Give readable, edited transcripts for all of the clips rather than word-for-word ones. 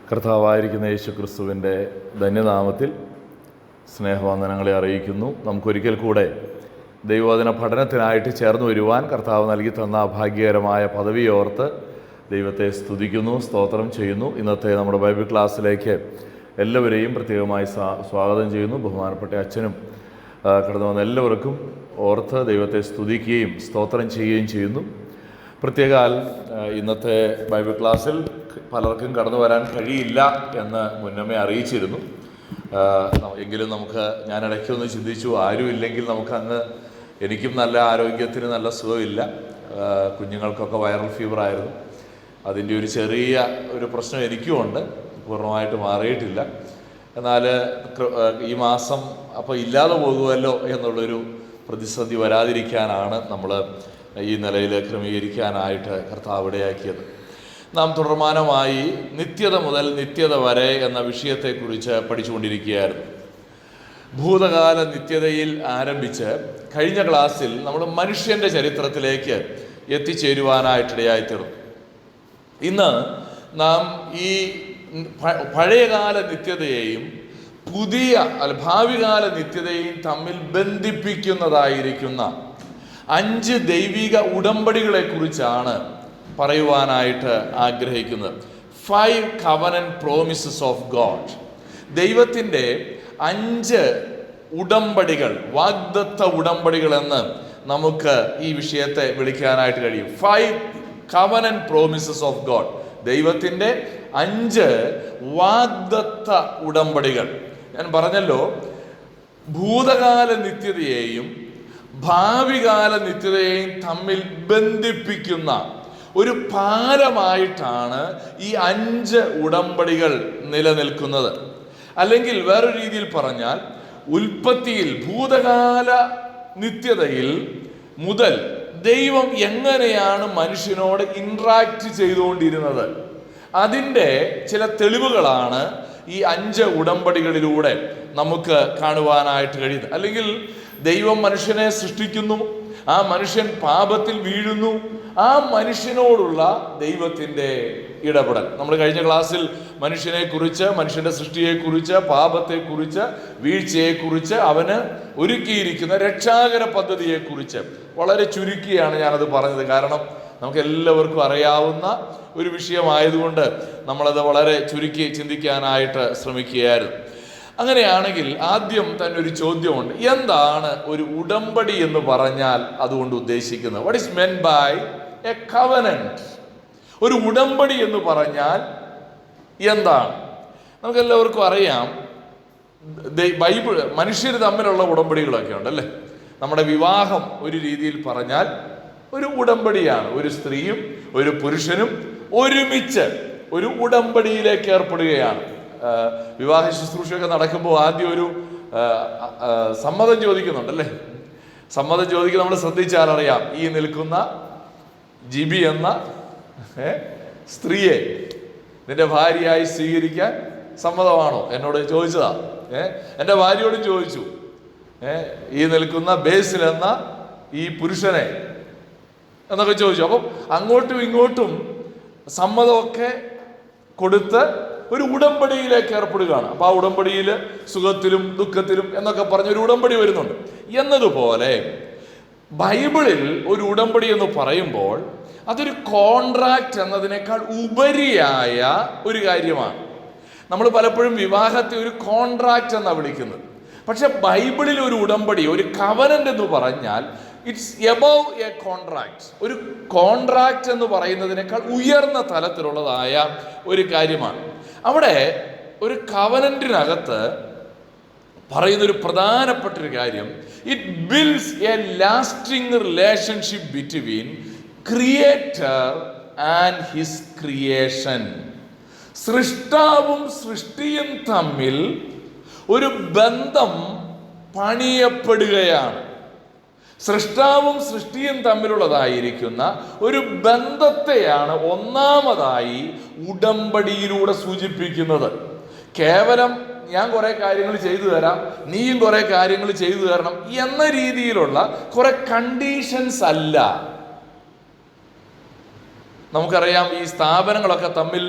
കർത്താവായിരിക്കുന്ന യേശുക്രിസ്തുവിൻ്റെ ധന്യനാമത്തിൽ സ്നേഹവന്ദനങ്ങളെ അറിയിക്കുന്നു. നമുക്കൊരിക്കൽ കൂടെ ദൈവവചന പഠനത്തിനായിട്ട് ചേർന്ന് വരുവാൻ കർത്താവ് നൽകി തന്ന ഭാഗ്യകരമായ പദവിയോർത്ത് ദൈവത്തെ സ്തുതിക്കുന്നു, സ്തോത്രം ചെയ്യുന്നു. ഇന്നത്തെ നമ്മുടെ ബൈബിൾ ക്ലാസ്സിലേക്ക് എല്ലാവരെയും പ്രത്യേകമായി സ്വാഗതം ചെയ്യുന്നു. ബഹുമാനപ്പെട്ട അച്ഛനും കടന്നു വന്ന എല്ലാവർക്കും ഓർത്ത് ദൈവത്തെ സ്തുതിക്കുകയും സ്തോത്രം ചെയ്യുകയും ചെയ്യുന്നു. പ്രത്യേകാൽ ഇന്നത്തെ ബൈബിൾ ക്ലാസ്സിൽ പലർക്കും കടന്നു വരാൻ കഴിയില്ല എന്ന് മുന്നമേ അറിയിച്ചിരുന്നു. എങ്കിലും ഞാൻ ഇടയ്ക്കൊന്ന് ചിന്തിച്ചു, ആരും ഇല്ലെങ്കിൽ നമുക്കങ്ങ്, എനിക്കും നല്ല ആരോഗ്യത്തിന് നല്ല സുഖമില്ല, കുഞ്ഞുങ്ങൾക്കൊക്കെ വൈറൽ ഫീവറായിരുന്നു. അതിൻ്റെ ഒരു ചെറിയ പ്രശ്നം എനിക്കും ഉണ്ട്, പൂർണ്ണമായിട്ട് മാറിയിട്ടില്ല. എന്നാൽ ഈ മാസം അപ്പോൾ ഇല്ലാതെ പോകുമല്ലോ എന്നുള്ളൊരു പ്രതിസന്ധി വരാതിരിക്കാനാണ് നമ്മൾ ഈ നിലയിൽ ക്രമീകരിക്കാനായിട്ട് കർത്താവ് ഇടയാക്കിയത്. നാം തുടർമാനമായി നിത്യത മുതൽ നിത്യത വരെ എന്ന വിഷയത്തെക്കുറിച്ച് പഠിച്ചുകൊണ്ടിരിക്കുകയായിരുന്നു. ഭൂതകാല നിത്യതയിൽ ആരംഭിച്ച് കഴിഞ്ഞ ക്ലാസ്സിൽ നമ്മൾ മനുഷ്യൻ്റെ ചരിത്രത്തിലേക്ക് എത്തിച്ചേരുവാനായിട്ടിടയായിത്തീർന്നു. ഇന്ന് നാം ഈ പഴയകാല നിത്യതയെയും ഭാവികാല നിത്യതയെയും തമ്മിൽ ബന്ധിപ്പിക്കുന്നതായിരിക്കുന്ന 5 ദൈവിക ഉടമ്പടികളെ കുറിച്ചാണ് പറയുവാനായിട്ട് ആഗ്രഹിക്കുന്നത്. 5 covenant promises of God. ദൈവത്തിൻ്റെ 5 ഉടമ്പടികൾ, വാഗ്ദത്ത ഉടമ്പടികൾ എന്ന് നമുക്ക് ഈ വിഷയത്തെ വിളിക്കാനായിട്ട് കഴിയും. 5 covenant promises of God. ദൈവത്തിൻ്റെ 5 വാഗ്ദത്ത ഉടമ്പടികൾ. ഞാൻ പറഞ്ഞല്ലോ, ഭൂതകാല നിത്യതയെയും ഭാവികാല നിത്യതയെയും തമ്മിൽ ബന്ധിപ്പിക്കുന്ന ഒരു പാലമായിട്ടാണ് ഈ 5 ഉടമ്പടികൾ നിലനിൽക്കുന്നത്. അല്ലെങ്കിൽ വേറൊരു രീതിയിൽ പറഞ്ഞാൽ, ഉൽപ്പത്തിയിൽ ഭൂതകാല നിത്യതയിൽ മുതൽ ദൈവം എങ്ങനെയാണ് മനുഷ്യനോട് ഇൻട്രാക്ട് ചെയ്തുകൊണ്ടിരുന്നത്, അതിൻ്റെ ചില തെളിവുകളാണ് ഈ 5 ഉടമ്പടികളിലൂടെ നമുക്ക് കാണുവാനായിട്ട് കഴിയുന്നത്. അല്ലെങ്കിൽ ദൈവം മനുഷ്യനെ സൃഷ്ടിക്കുന്നു, ആ മനുഷ്യൻ പാപത്തിൽ വീഴുന്നു, ആ മനുഷ്യനോടുള്ള ദൈവത്തിൻ്റെ ഇടപെടൽ. നമ്മൾ കഴിഞ്ഞ ക്ലാസ്സിൽ മനുഷ്യനെക്കുറിച്ച്, മനുഷ്യൻ്റെ സൃഷ്ടിയെക്കുറിച്ച്, പാപത്തെക്കുറിച്ച്, വീഴ്ചയെക്കുറിച്ച്, അവന് ഒരുക്കിയിരിക്കുന്ന രക്ഷാകര പദ്ധതിയെക്കുറിച്ച് വളരെ ചുരുക്കിയാണ് ഞാനത് പറഞ്ഞത്. കാരണം നമുക്ക് എല്ലാവർക്കും അറിയാവുന്ന ഒരു വിഷയമായതുകൊണ്ട് നമ്മളത് വളരെ ചുരുക്കി ചിന്തിക്കാനായിട്ട് ശ്രമിക്കുകയായിരുന്നു. അങ്ങനെയാണെങ്കിൽ ആദ്യം തന്നെ ഒരു ചോദ്യമുണ്ട്. എന്താണ് ഒരു ഉടമ്പടി എന്ന് പറഞ്ഞാൽ അതുകൊണ്ട് ഉദ്ദേശിക്കുന്നത്? What is meant by a covenant? ഒരു ഉടമ്പടി എന്ന് പറഞ്ഞാൽ എന്താണ്? നമുക്കെല്ലാവർക്കും അറിയാം, ബൈബിൾ മനുഷ്യർ തമ്മിലുള്ള ഉടമ്പടികളൊക്കെ ഉണ്ടല്ലേ. നമ്മുടെ വിവാഹം ഒരു രീതിയിൽ പറഞ്ഞാൽ ഒരു ഉടമ്പടിയാണ്. ഒരു സ്ത്രീയും ഒരു പുരുഷനും ഒരുമിച്ച് ഒരു ഉടമ്പടിയിലേക്ക് ഏർപ്പെടുകയാണ്. വിവാഹ ശുശ്രൂഷയൊക്കെ നടക്കുമ്പോൾ ആദ്യം ഒരു സമ്മതം ചോദിക്കുന്നുണ്ടല്ലേ. സമ്മതം ചോദിക്കുക നമ്മൾ ശ്രദ്ധിച്ചാൽ അറിയാം. ഈ നിൽക്കുന്ന ജിബി എന്ന സ്ത്രീയെ നിന്റെ ഭാര്യയായി സ്വീകരിക്കാൻ സമ്മതമാണോ? എന്നോട് ചോദിച്ചതാ. എൻ്റെ ഭാര്യയോടും ചോദിച്ചു. ഈ നിൽക്കുന്ന ബേസിൽ എന്ന ഈ പുരുഷനെ എന്നൊക്കെ ചോദിച്ചു. അപ്പം അങ്ങോട്ടും ഇങ്ങോട്ടും സമ്മതമൊക്കെ കൊടുത്ത് ഒരു ഉടമ്പടിയിലേക്ക് ഏർപ്പെടുകയാണ്. അപ്പോൾ ആ ഉടമ്പടിയിൽ സുഖത്തിലും ദുഃഖത്തിലും എന്നൊക്കെ പറഞ്ഞൊരു ഉടമ്പടി വരുന്നുണ്ട്. എന്നതുപോലെ ബൈബിളിൽ ഒരു ഉടമ്പടി എന്ന് പറയുമ്പോൾ അതൊരു കോൺട്രാക്റ്റ് എന്നതിനേക്കാൾ ഉപരിയായ ഒരു കാര്യമാണ്. നമ്മൾ പലപ്പോഴും വിവാഹത്തെ ഒരു കോൺട്രാക്റ്റ് എന്നാണ് വിളിക്കുന്നത്. പക്ഷെ ബൈബിളിൽ ഒരു ഉടമ്പടി, ഒരു കവനന്റ് എന്ന് പറഞ്ഞാൽ ഇറ്റ്സ് എബവ് എ കോൺട്രാക്ട്. ഒരു കോൺട്രാക്റ്റ് എന്ന് പറയുന്നതിനേക്കാൾ ഉയർന്ന തലത്തിലുള്ളതായ ഒരു കാര്യമാണ്. അവിടെ ഒരു കവനന്റിനകത്ത് പറയുന്നൊരു പ്രധാനപ്പെട്ടൊരു കാര്യം, it builds a lasting relationship between creator and his creation. സൃഷ്ടാവും സൃഷ്ടിയും തമ്മിൽ ഒരു ബന്ധം പണിയപ്പെടുകയാണ്. സൃഷ്ടാവും സൃഷ്ടിയും തമ്മിലുള്ളതായിരിക്കുന്ന ഒരു ബന്ധത്തെയാണ് ഒന്നാമതായി ഉടമ്പടിയിലൂടെ സൂചിപ്പിക്കുന്നത്. കേവലം ഞാൻ കുറെ കാര്യങ്ങൾ ചെയ്തു തരാം, നീയും കുറെ കാര്യങ്ങൾ ചെയ്തു തരണം എന്ന രീതിയിലുള്ള കുറെ കണ്ടീഷൻസ് അല്ല. നമുക്കറിയാം, ഈ സ്ഥാപനങ്ങളൊക്കെ തമ്മിൽ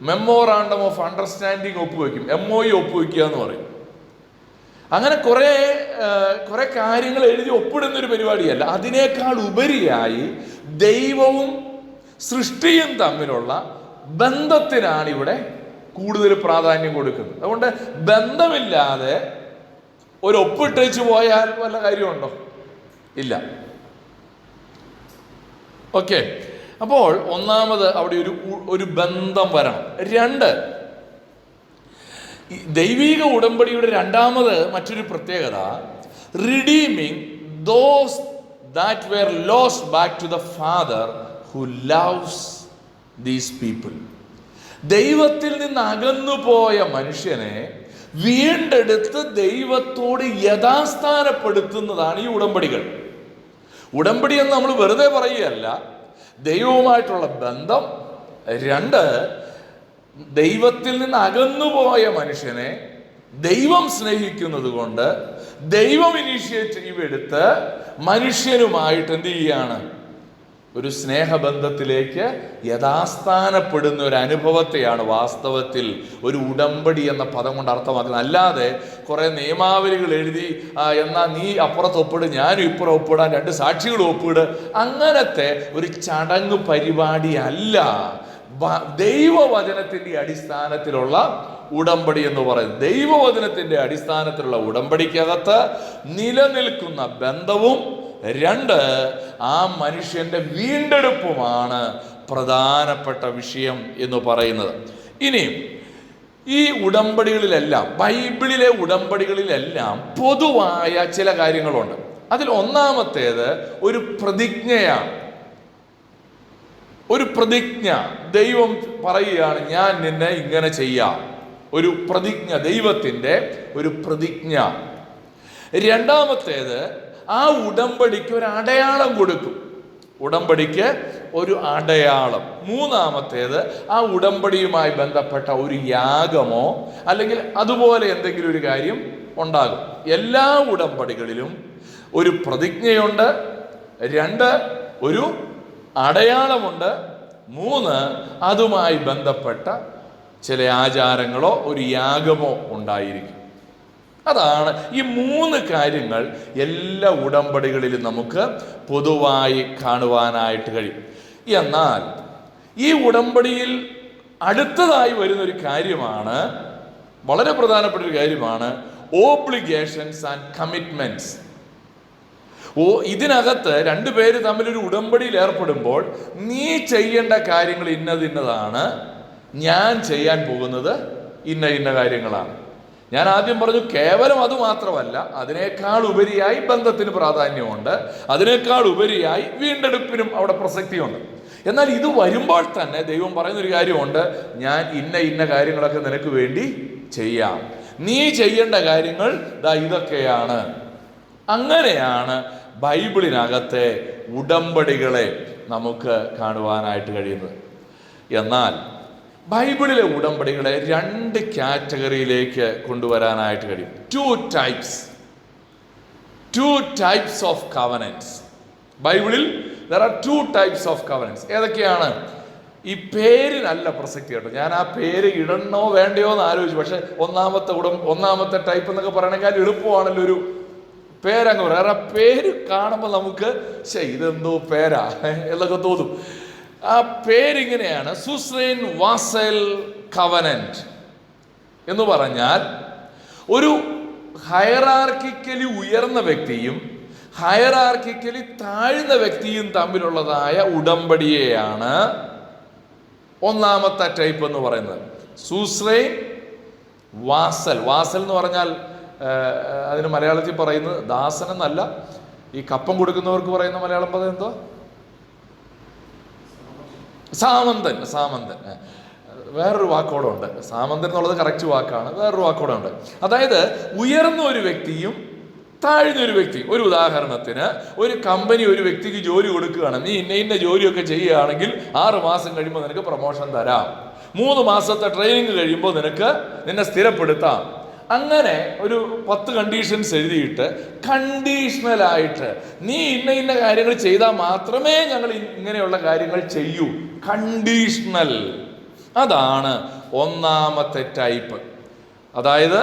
മെമ്മോറാണ്ടം ഓഫ് അണ്ടർസ്റ്റാൻഡിങ് ഒപ്പുവെക്കും, MOU ഒപ്പുവെക്കുക എന്ന് പറയും. അങ്ങനെ കുറെ കാര്യങ്ങൾ എഴുതി ഒപ്പിടുന്നൊരു പരിപാടിയല്ല. അതിനേക്കാൾ ഉപരിയായി ദൈവവും സൃഷ്ടിയും തമ്മിലുള്ള ബന്ധത്തിനാണ് ഇവിടെ കൂടുതൽ പ്രാധാന്യം കൊടുക്കുന്നത്. അതുകൊണ്ട് ബന്ധമില്ലാതെ ഒരു ഒപ്പിട്ടേച്ച് പോയാൽ വല്ല കാര്യമുണ്ടോ? ഇല്ല. ഓക്കെ, അപ്പോൾ ഒന്നാമത് അവിടെ ഒരു ബന്ധം വരണം. 2, ദൈവിക ഉടമ്പടിയുടെ രണ്ടാമത് മറ്റൊരു പ്രത്യേകത, redeeming those that were lost back to the Father who loves these people. ദൈവത്തിൽ നിന്ന് അകന്നുപോയ മനുഷ്യനെ വീണ്ടെടുത്ത് ദൈവത്തോട് യഥാസ്ഥാനപ്പെടുത്തുന്നതാണ് ഈ ഉടമ്പടികൾ. ഉടമ്പടി എന്ന് നമ്മൾ വെറുതെ പറയുകയല്ല, ദൈവവുമായിട്ടുള്ള ബന്ധം. 2, ദൈവത്തിൽ നിന്ന് അകന്നുപോയ മനുഷ്യനെ ദൈവം സ്നേഹിക്കുന്നത് കൊണ്ട് ദൈവം ഇനീഷ്യേറ്റീവ് എടുത്ത് മനുഷ്യനുമായിട്ട് എന്ത് ചെയ്യാണ്? ഒരു സ്നേഹബന്ധത്തിലേക്ക് യഥാസ്ഥാനപ്പെടുന്ന ഒരു അനുഭവത്തെയാണ് വാസ്തവത്തിൽ ഒരു ഉടമ്പടി എന്ന പദം കൊണ്ട് അർത്ഥമാക്കുന്നത്. അല്ലാതെ കുറെ നിയമാവലികൾ എഴുതി എന്നാൽ നീ അപ്പുറത്ത് ഒപ്പിട്, ഞാനും ഇപ്പുറം ഒപ്പിടാൻ 2 സാക്ഷികൾ ഒപ്പിട്, അങ്ങനത്തെ ഒരു ചടങ്ങ് പരിപാടി അല്ല ദൈവവചനത്തിന്റെ അടിസ്ഥാനത്തിലുള്ള ഉടമ്പടി എന്ന് പറയുന്നത്. ദൈവവചനത്തിന്റെ അടിസ്ഥാനത്തിലുള്ള ഉടമ്പടിക്കകത്ത് നിലനിൽക്കുന്ന ബന്ധവും 2 ആ മനുഷ്യന്റെ വീണ്ടെടുപ്പുമാണ് പ്രധാനപ്പെട്ട വിഷയം എന്ന് പറയുന്നത്. ഇനി ഈ ഉടമ്പടികളിലെല്ലാം, ബൈബിളിലെ ഉടമ്പടികളിലെല്ലാം പൊതുവായ ചില കാര്യങ്ങളുണ്ട്. അതിൽ ഒന്നാമത്തേത് ഒരു പ്രതിജ്ഞയാണ്. ഒരു പ്രതിജ്ഞ, ദൈവം പറയുകയാണ് ഞാൻ നിന്നെ ഇങ്ങനെ ചെയ്യാം. ഒരു പ്രതിജ്ഞ, ദൈവത്തിൻ്റെ ഒരു പ്രതിജ്ഞ. രണ്ടാമത്തേത് ആ ഉടമ്പടിക്ക് ഒരു അടയാളം കൊടുക്കും. ഉടമ്പടിക്ക് ഒരു അടയാളം. മൂന്നാമത്തേത് ആ ഉടമ്പടിയുമായി ബന്ധപ്പെട്ട ഒരു യാഗമോ അല്ലെങ്കിൽ അതുപോലെ എന്തെങ്കിലും ഒരു കാര്യം ഉണ്ടാകും. എല്ലാ ഉടമ്പടികളിലും ഒരു പ്രതിജ്ഞയുണ്ട്, 2 ഒരു അടയാളമുണ്ട്, 3 അതുമായി ബന്ധപ്പെട്ട ചില ആചാരങ്ങളോ ഒരു യാഗമോ ഉണ്ടായിരിക്കും. അതാണ് ഈ 3 കാര്യങ്ങൾ എല്ലാ ഉടമ്പടികളിലും നമുക്ക് പൊതുവായി കാണുവാനായിട്ട് കഴിയും. എന്നാൽ ഈ ഉടമ്പടിയിൽ അടുത്തതായി വരുന്നൊരു കാര്യമാണ്, വളരെ പ്രധാനപ്പെട്ട ഒരു കാര്യമാണ്, ഓബ്ലിഗേഷൻസ് ആൻഡ് കമ്മിറ്റ്മെന്റ്സ്. ഇതിനകത്ത് 2 പേര് തമ്മിലൊരു ഉടമ്പടിയിൽ ഏർപ്പെടുമ്പോൾ നീ ചെയ്യേണ്ട കാര്യങ്ങൾ ഇന്നതാണ്, ഞാൻ ചെയ്യാൻ പോകുന്നത് ഇന്ന കാര്യങ്ങളാണ്. ഞാൻ ആദ്യം പറഞ്ഞു, കേവലം അത് മാത്രമല്ല, അതിനേക്കാൾ ഉപരിയായി ബന്ധത്തിന് പ്രാധാന്യമുണ്ട്, അതിനേക്കാൾ ഉപരിയായി വീണ്ടെടുപ്പിനും അവിടെ പ്രസക്തിയുണ്ട്. എന്നാൽ ഇത് വരുമ്പോൾ തന്നെ ദൈവം പറയുന്നൊരു കാര്യമുണ്ട്, ഞാൻ ഇന്ന കാര്യങ്ങളൊക്കെ നിനക്ക് വേണ്ടി ചെയ്യാം, നീ ചെയ്യേണ്ട കാര്യങ്ങൾ ഇതൊക്കെയാണ്. അങ്ങനെയാണ് ബൈബിളിനകത്തെ ഉടമ്പടികളെ നമുക്ക് കാണുവാനായിട്ട് കഴിയുന്നത്. എന്നാൽ ബൈബിളിലെ ഉടമ്പടികളെ 2 കാറ്റഗറിയിലേക്ക് കൊണ്ടുവരാനായിട്ട് കഴിയും. 2 types of covenants. ബൈബിളിൽ there are 2 types of covenants. ഏതൊക്കെയാണ്? ഈ പേരിനല്ല പ്രസക്തി കേട്ടോ. ഞാൻ ആ പേര് ഇടണോ വേണ്ടയോ എന്ന് ആലോചിച്ചു. പക്ഷെ ഒന്നാമത്തെ ടൈപ്പ് എന്നൊക്കെ പറയണമെങ്കിൽ എളുപ്പമാണല്ലോ ഒരു പേരങ്ങ് പറയാം. ആ പേര് കാണുമ്പോൾ നമുക്ക് ഇതെന്തോ പേരാ എന്നൊക്കെ തോന്നും. ആ പേരിങ്ങനെയാണ്, സുസ്രൈൻ വാസൽ കവനന്റ് എന്ന് പറഞ്ഞാൽ ഒരു ഹയറാർക്കിക്കലി ഉയർന്ന വ്യക്തിയും ഹയറാർക്കിക്കലി താഴ്ന്ന വ്യക്തിയും തമ്മിലുള്ളതായ ഉടമ്പടിയെയാണ് ഒന്നാമത്തെ ടൈപ്പ് എന്ന് പറയുന്നത്. സുസ്രൈൻ വാസൽ. വാസൽ എന്ന് പറഞ്ഞാൽ അതിന് മലയാളത്തിൽ പറയുന്നത് ദാസൻ എന്നല്ല. ഈ കപ്പം കൊടുക്കുന്നവർക്ക് പറയുന്ന മലയാളം പദം എന്തോ? സാമന്തൻ. വേറൊരു വാക്കോടെ ഉണ്ട്. സാമന്തൻ എന്നുള്ളത് കറക്റ്റ് വാക്കാണ്, വേറൊരു വാക്കോടെ ഉണ്ട്. അതായത് ഉയർന്ന ഒരു വ്യക്തിയും താഴ്ന്നൊരു വ്യക്തി. ഒരു ഉദാഹരണത്തിന്, ഒരു കമ്പനി ഒരു വ്യക്തിക്ക് ജോലി കൊടുക്കുകയാണ്. നീ ഇന്ന ജോലിയൊക്കെ ചെയ്യുകയാണെങ്കിൽ 6 മാസം കഴിയുമ്പോൾ നിനക്ക് പ്രൊമോഷൻ തരാം, 3 മാസത്തെ ട്രെയിനിങ് കഴിയുമ്പോൾ നിന്നെ സ്ഥിരപ്പെടുത്താം. അങ്ങനെ ഒരു 10 കണ്ടീഷൻസ് എഴുതിയിട്ട് കണ്ടീഷണലായിട്ട് നീ ഇന്ന കാര്യങ്ങൾ ചെയ്താൽ മാത്രമേ ഞങ്ങൾ ഇങ്ങനെയുള്ള കാര്യങ്ങൾ ചെയ്യൂ. കണ്ടീഷണൽ. അതാണ് ഒന്നാമത്തെ ടൈപ്പ്. അതായത്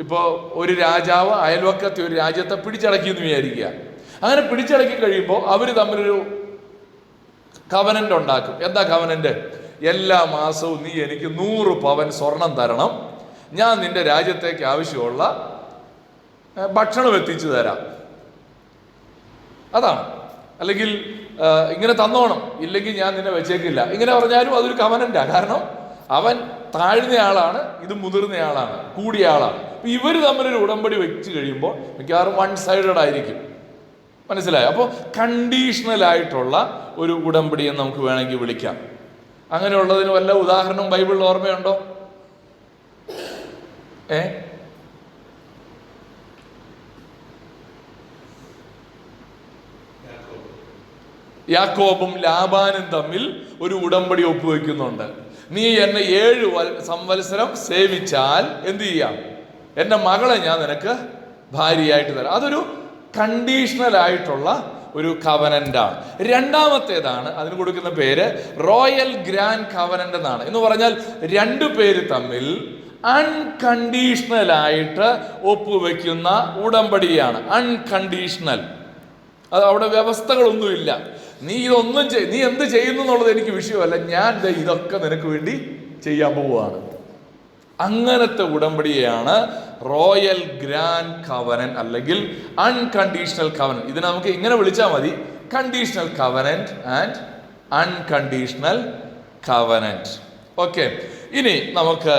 ഇപ്പോൾ ഒരു രാജാവ് അയൽവക്കത്തെ ഒരു രാജ്യത്തെ പിടിച്ചടക്കിയെന്ന് വിചാരിക്കുക. അങ്ങനെ പിടിച്ചടക്കി കഴിയുമ്പോൾ അവർ തമ്മിലൊരു കവനന്റ് ഉണ്ടാക്കും. എന്താ കവനന്റ്? എല്ലാ മാസവും നീ എനിക്ക് 100 പവൻ സ്വർണം തരണം, ഞാൻ നിന്റെ രാജ്യത്തേക്ക് ആവശ്യമുള്ള ഭക്ഷണം എത്തിച്ചു തരാം. അതാണ്. അല്ലെങ്കിൽ ഇങ്ങനെ തന്നോണം, ഇല്ലെങ്കിൽ ഞാൻ നിന്നെ വെച്ചേക്കില്ല. ഇങ്ങനെ പറഞ്ഞാലും അതൊരു കവനന്റാ. കാരണം അവൻ താഴ്ന്നയാളാണ്, ഇത് മുതിർന്നയാളാണ്, കൂടിയ ആളാണ്. ഇവർ തമ്മിലൊരു ഉടമ്പടി വെച്ച് കഴിയുമ്പോൾ മിക്കവാറും 1 സൈഡഡ് ആയിരിക്കും. മനസ്സിലായോ? അപ്പോൾ കണ്ടീഷണൽ ആയിട്ടുള്ള ഒരു ഉടമ്പടി എന്ന് നമുക്ക് വേണമെങ്കിൽ വിളിക്കാം. അങ്ങനെയുള്ളതിന് വല്ല ഉദാഹരണവും ബൈബിളിൽ ഓർമ്മയുണ്ടോ? യാക്കോബും ലാബാനും തമ്മിൽ ഒരു ഉടമ്പടി ഒപ്പുവെക്കുന്നുണ്ട്. നീ എന്നെ 7 സംവത്സരം സേവിച്ചാൽ എന്ത് ചെയ്യാം? എൻ്റെ മകളെ ഞാൻ നിനക്ക് ഭാര്യയായിട്ട് തരാം. അതൊരു കണ്ടീഷണൽ ആയിട്ടുള്ള ഒരു കവനന്റാണ്. രണ്ടാമത്തേതാണ്, അതിന് കൊടുക്കുന്ന പേര് റോയൽ ഗ്രാൻഡ് കവനന്റ് എന്നാണ്. എന്ന് പറഞ്ഞാൽ 2 പേര് തമ്മിൽ അൺകണ്ടീഷണൽ ആയിട്ട് ഒപ്പുവെക്കുന്ന ഉടമ്പടിയാണ്. അൺകണ്ടീഷണൽ. അത് അവിടെ വ്യവസ്ഥകളൊന്നുമില്ല. നീ ഇതൊന്നും നീ എന്ത് ചെയ്യുന്നു എന്നുള്ളത് എനിക്ക് വിഷയമല്ല, ഞാൻ ഇതൊക്കെ നിനക്ക് വേണ്ടി ചെയ്യാൻ പോവുകയാണ്. അങ്ങനത്തെ ഉടമ്പടിയാണ് റോയൽ ഗ്രാൻഡ് കവനന്റ് അല്ലെങ്കിൽ അൺകണ്ടീഷണൽ കവനന്റ്. ഇതിനെ നമുക്ക് ഇങ്ങനെ വിളിച്ചാൽ മതി: conditional covenant and unconditional covenant. Okay, ഇനി നമുക്ക്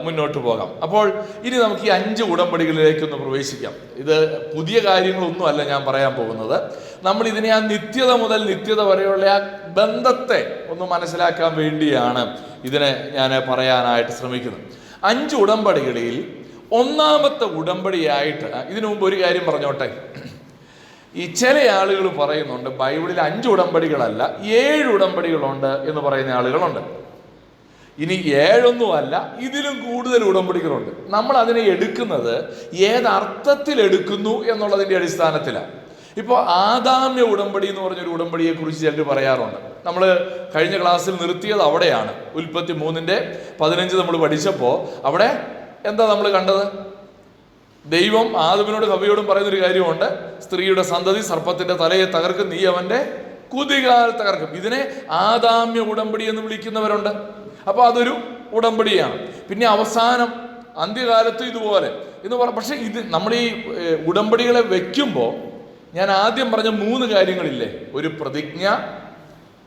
മുന്നോട്ട് പോകാം. അപ്പോൾ ഇനി നമുക്ക് ഈ 5 ഉടമ്പടികളിലേക്കൊന്ന് പ്രവേശിക്കാം. ഇത് പുതിയ കാര്യങ്ങളൊന്നും അല്ല ഞാൻ പറയാൻ പോകുന്നത്. നമ്മൾ ഇതിനെ ആ നിത്യത മുതൽ നിത്യത വരെയുള്ള ആ ബന്ധത്തെ ഒന്ന് മനസ്സിലാക്കാൻ വേണ്ടിയാണ് ഇതിനെ ഞാൻ പറയാനായിട്ട് ശ്രമിക്കുന്നത്. 5 ഉടമ്പടികളിൽ ഒന്നാമത്തെ ഉടമ്പടിയായിട്ട്, ഇതിനു മുമ്പ് ഒരു കാര്യം പറഞ്ഞോട്ടെ. ഈ ചില ആളുകൾ പറയുന്നുണ്ട് ബൈബിളിൽ 5 ഉടമ്പടികളല്ല 7 ഉടമ്പടികളുണ്ട് എന്ന് പറയുന്ന ആളുകളുണ്ട്. ഇനി 7 അല്ല, ഇതിലും കൂടുതൽ ഉടമ്പടികളുണ്ട്. നമ്മൾ അതിനെ എടുക്കുന്നത് ഏതർത്ഥത്തിൽ എടുക്കുന്നു എന്നുള്ളതിൻ്റെ അടിസ്ഥാനത്തിലാണ്. ഇപ്പോൾ ആദാമ്യ ഉടമ്പടി എന്ന് പറഞ്ഞൊരു ഉടമ്പടിയെ കുറിച്ച് ചിലർ പറയാറുണ്ട്. നമ്മൾ കഴിഞ്ഞ ക്ലാസ്സിൽ നിർത്തിയത് അവിടെയാണ്. ഉൽപ്പത്തി 3:15 നമ്മൾ പഠിച്ചപ്പോൾ അവിടെ എന്താ നമ്മൾ കണ്ടത്? ദൈവം ആദമിനോട് ഹവ്വയോടും പറയുന്നൊരു കാര്യമുണ്ട്: സ്ത്രീയുടെ സന്തതി സർപ്പത്തിന്റെ തലയെ തകർക്കും, നീ അവന്റെ കുതികാൽ തകർക്കും. ഇതിനെ ആദാമ്യ ഉടമ്പടി എന്ന് വിളിക്കുന്നവരുണ്ട്. അപ്പോൾ അതൊരു ഉടമ്പടിയാണ്. പിന്നെ അവസാനം അന്ത്യകാലത്ത് ഇതുപോലെ എന്ന് പക്ഷെ ഇത് നമ്മൾ ഈ ഉടമ്പടികളെ വെക്കുമ്പോൾ ഞാൻ ആദ്യം പറഞ്ഞ 3 കാര്യങ്ങളില്ലേ? ഒരു പ്രതിജ്ഞ,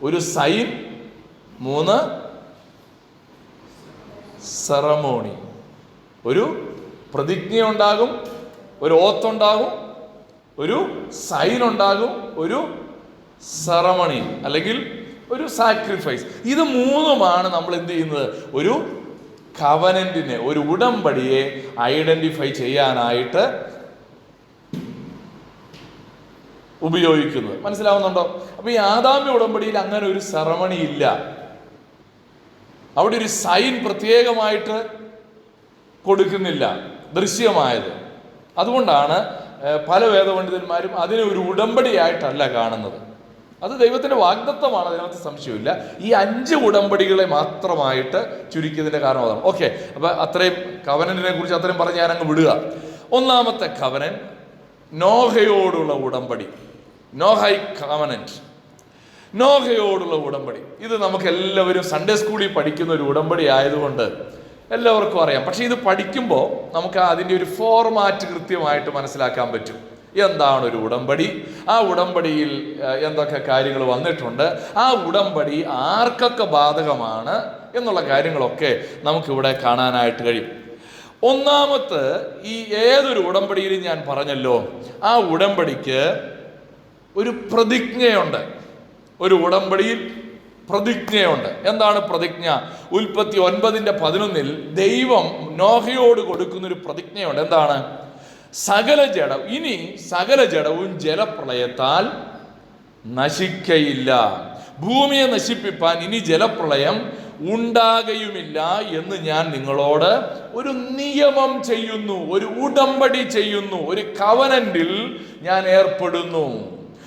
ഒരു സൈൻ, 3 സെറമോണി. ഒരു പ്രതിജ്ഞ ഉണ്ടാകും, ഒരു ഓത്തുണ്ടാകും, ഒരു സൈൻ ഉണ്ടാകും, ഒരു സെറമണി അല്ലെങ്കിൽ ഒരു സാക്രിഫൈസ്. ഇത് 3ഉമാണ് നമ്മൾ എന്ത് ചെയ്യുന്നത്? ഒരു കവനന്റിനെ, ഒരു ഉടമ്പടിയെ ഐഡന്റിഫൈ ചെയ്യാനായിട്ട് ഉപയോഗിക്കുന്നത്. മനസ്സിലാവുന്നുണ്ടോ? അപ്പൊ ഈ ആദാമ്യ ഉടമ്പടിയിൽ അങ്ങനെ ഒരു സെറമണി ഇല്ല. അവിടെ ഒരു സൈൻ പ്രത്യേകമായിട്ട് കൊടുക്കുന്നില്ല, ദൃശ്യമായത്. അതുകൊണ്ടാണ് പല വേദപണ്ഡിതന്മാരും അതിനെ ഒരു ഉടമ്പടിയായിട്ടല്ല കാണുന്നത്. അത് ദൈവത്തിന്റെ വാഗ്ദത്തമാണ്, അതിനകത്ത് സംശയമില്ല. ഈ 5 ഉടമ്പടികളെ മാത്രമായിട്ട് ചുരുക്കിയതിന്റെ കാരണം അതാണ്. ഓക്കെ, അപ്പൊ അത്രയും കവനന്റിനെ കുറിച്ച് അത്രയും പറഞ്ഞ് ഞാൻ അങ്ങ് വിടുക. ഒന്നാമത്തെ കവനന്റ് നോഹയോടുള്ള ഉടമ്പടി, നോഹൈ കവനന്റ്. നോഹയോടുള്ള ഉടമ്പടി ഇത് നമുക്ക് എല്ലാവരും സൺഡേ സ്കൂളിൽ പഠിക്കുന്ന ഒരു ഉടമ്പടി ആയതുകൊണ്ട് എല്ലാവർക്കും അറിയാം. പക്ഷെ ഇത് പഠിക്കുമ്പോൾ നമുക്ക് അതിൻ്റെ ഒരു ഫോർമാറ്റ് കൃത്യമായിട്ട് മനസ്സിലാക്കാൻ പറ്റും. എന്താണ് ഒരു ഉടമ്പടി, ആ ഉടമ്പടിയിൽ എന്തൊക്കെ കാര്യങ്ങൾ വന്നിട്ടുണ്ട്, ആ ഉടമ്പടി ആർക്കൊക്കെ ബാധകമാണ് എന്നുള്ള കാര്യങ്ങളൊക്കെ നമുക്കിവിടെ കാണാനായിട്ട് കഴിയും. ഒന്നാമത്തെ ഈ ഏതൊരു ഉടമ്പടിയിലും ഞാൻ പറഞ്ഞല്ലോ, ആ ഉടമ്പടിക്ക് ഒരു പ്രതിജ്ഞയുണ്ട്. ഒരു ഉടമ്പടിയിൽ പ്രതിജ്ഞയുണ്ട്. എന്താണ് പ്രതിജ്ഞ? ഉൽപ്പത്തി 9:11 ദൈവം നോഹയോട് കൊടുക്കുന്നൊരു പ്രതിജ്ഞയുണ്ട്. എന്താണ്? സകല ജഡവും ജലപ്രളയത്താൽ നശിക്കയില്ല, ഭൂമിയെ നശിപ്പിപ്പാൻ ഇനി ജലപ്രളയം ഉണ്ടാകുകയുമില്ല എന്ന് ഞാൻ നിങ്ങളോട് ഒരു നിയമം ചെയ്യുന്നു, ഒരു ഉടമ്പടി ചെയ്യുന്നു, ഒരു കവനന്റിൽ ഞാൻ ഏർപ്പെടുന്നു.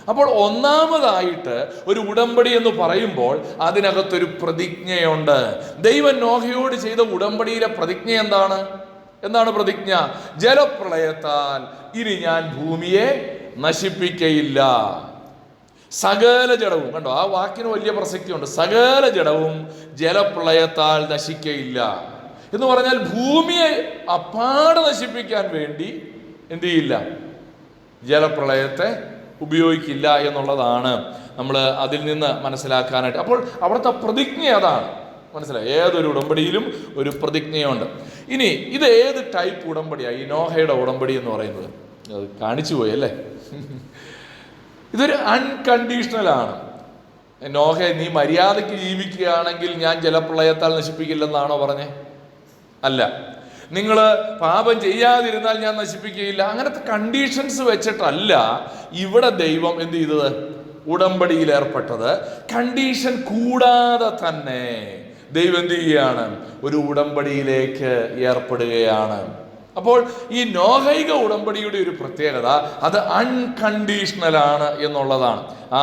അപ്പോൾ ഒന്നാമതായിട്ട് ഒരു ഉടമ്പടി എന്ന് പറയുമ്പോൾ അതിനകത്തൊരു പ്രതിജ്ഞയുണ്ട്. ദൈവം നോഹയോട് ചെയ്ത ഉടമ്പടിയിലെ പ്രതിജ്ഞ എന്താണ് പ്രതിജ്ഞ? ജലപ്രളയത്താൽ ഇനി ഞാൻ ഭൂമിയെ നശിപ്പിക്കയില്ല. സകല ജഡവും, കണ്ടോ, ആ വാക്കിന് വലിയ പ്രസക്തിയുണ്ട്. സകല ജഡവും ജലപ്രളയത്താൽ നശിക്കയില്ല എന്ന് പറഞ്ഞാൽ ഭൂമിയെ അപ്പാടെ നശിപ്പിക്കാൻ വേണ്ടി എന്ത് ചെയ്യില്ല? ജലപ്രളയത്തെ ഉപയോഗിക്കില്ല എന്നുള്ളതാണ് നമ്മൾ അതിൽ നിന്ന് മനസ്സിലാക്കാനായിട്ട്. അപ്പോൾ അവിടുത്തെ പ്രതിജ്ഞ അതാണ്. മനസ്സിലായി? ഏതൊരു ഉടമ്പടിയിലും ഒരു പ്രതിജ്ഞയുണ്ട്. ഇനി ഇത് ഏത് ടൈപ്പ് ഉടമ്പടിയാണ് ഈ നോഹയുടെ ഉടമ്പടി എന്ന് പറയുന്നത്? അത് കാണിച്ചു പോയി അല്ലേ? ഇതൊരു അൺകണ്ടീഷണലാണ്. നോഹ, നീ മര്യാദയ്ക്ക് ജീവിക്കുകയാണെങ്കിൽ ഞാൻ ജലപ്രളയത്താൽ നശിപ്പിക്കില്ലെന്നാണോ പറഞ്ഞേ? അല്ല. നിങ്ങൾ പാപം ചെയ്യാതിരുന്നാൽ ഞാൻ നശിപ്പിക്കുകയില്ല, അങ്ങനത്തെ കണ്ടീഷൻസ് വെച്ചിട്ടല്ല ഇവിടെ ദൈവം എന്ത് ചെയ്തത്? ഉടമ്പടിയിൽ ഏർപ്പെട്ടത്. കണ്ടീഷൻ കൂടാതെ തന്നെ ദൈവം എന്ത് ചെയ്യുകയാണ്? ഒരു ഉടമ്പടിയിലേക്ക് ഏർപ്പെടുകയാണ്. അപ്പോൾ ഈ നോഹൈക ഉടമ്പടിയുടെ ഒരു പ്രത്യേകത അത് അൺകണ്ടീഷണലാണ് എന്നുള്ളതാണ്. ആ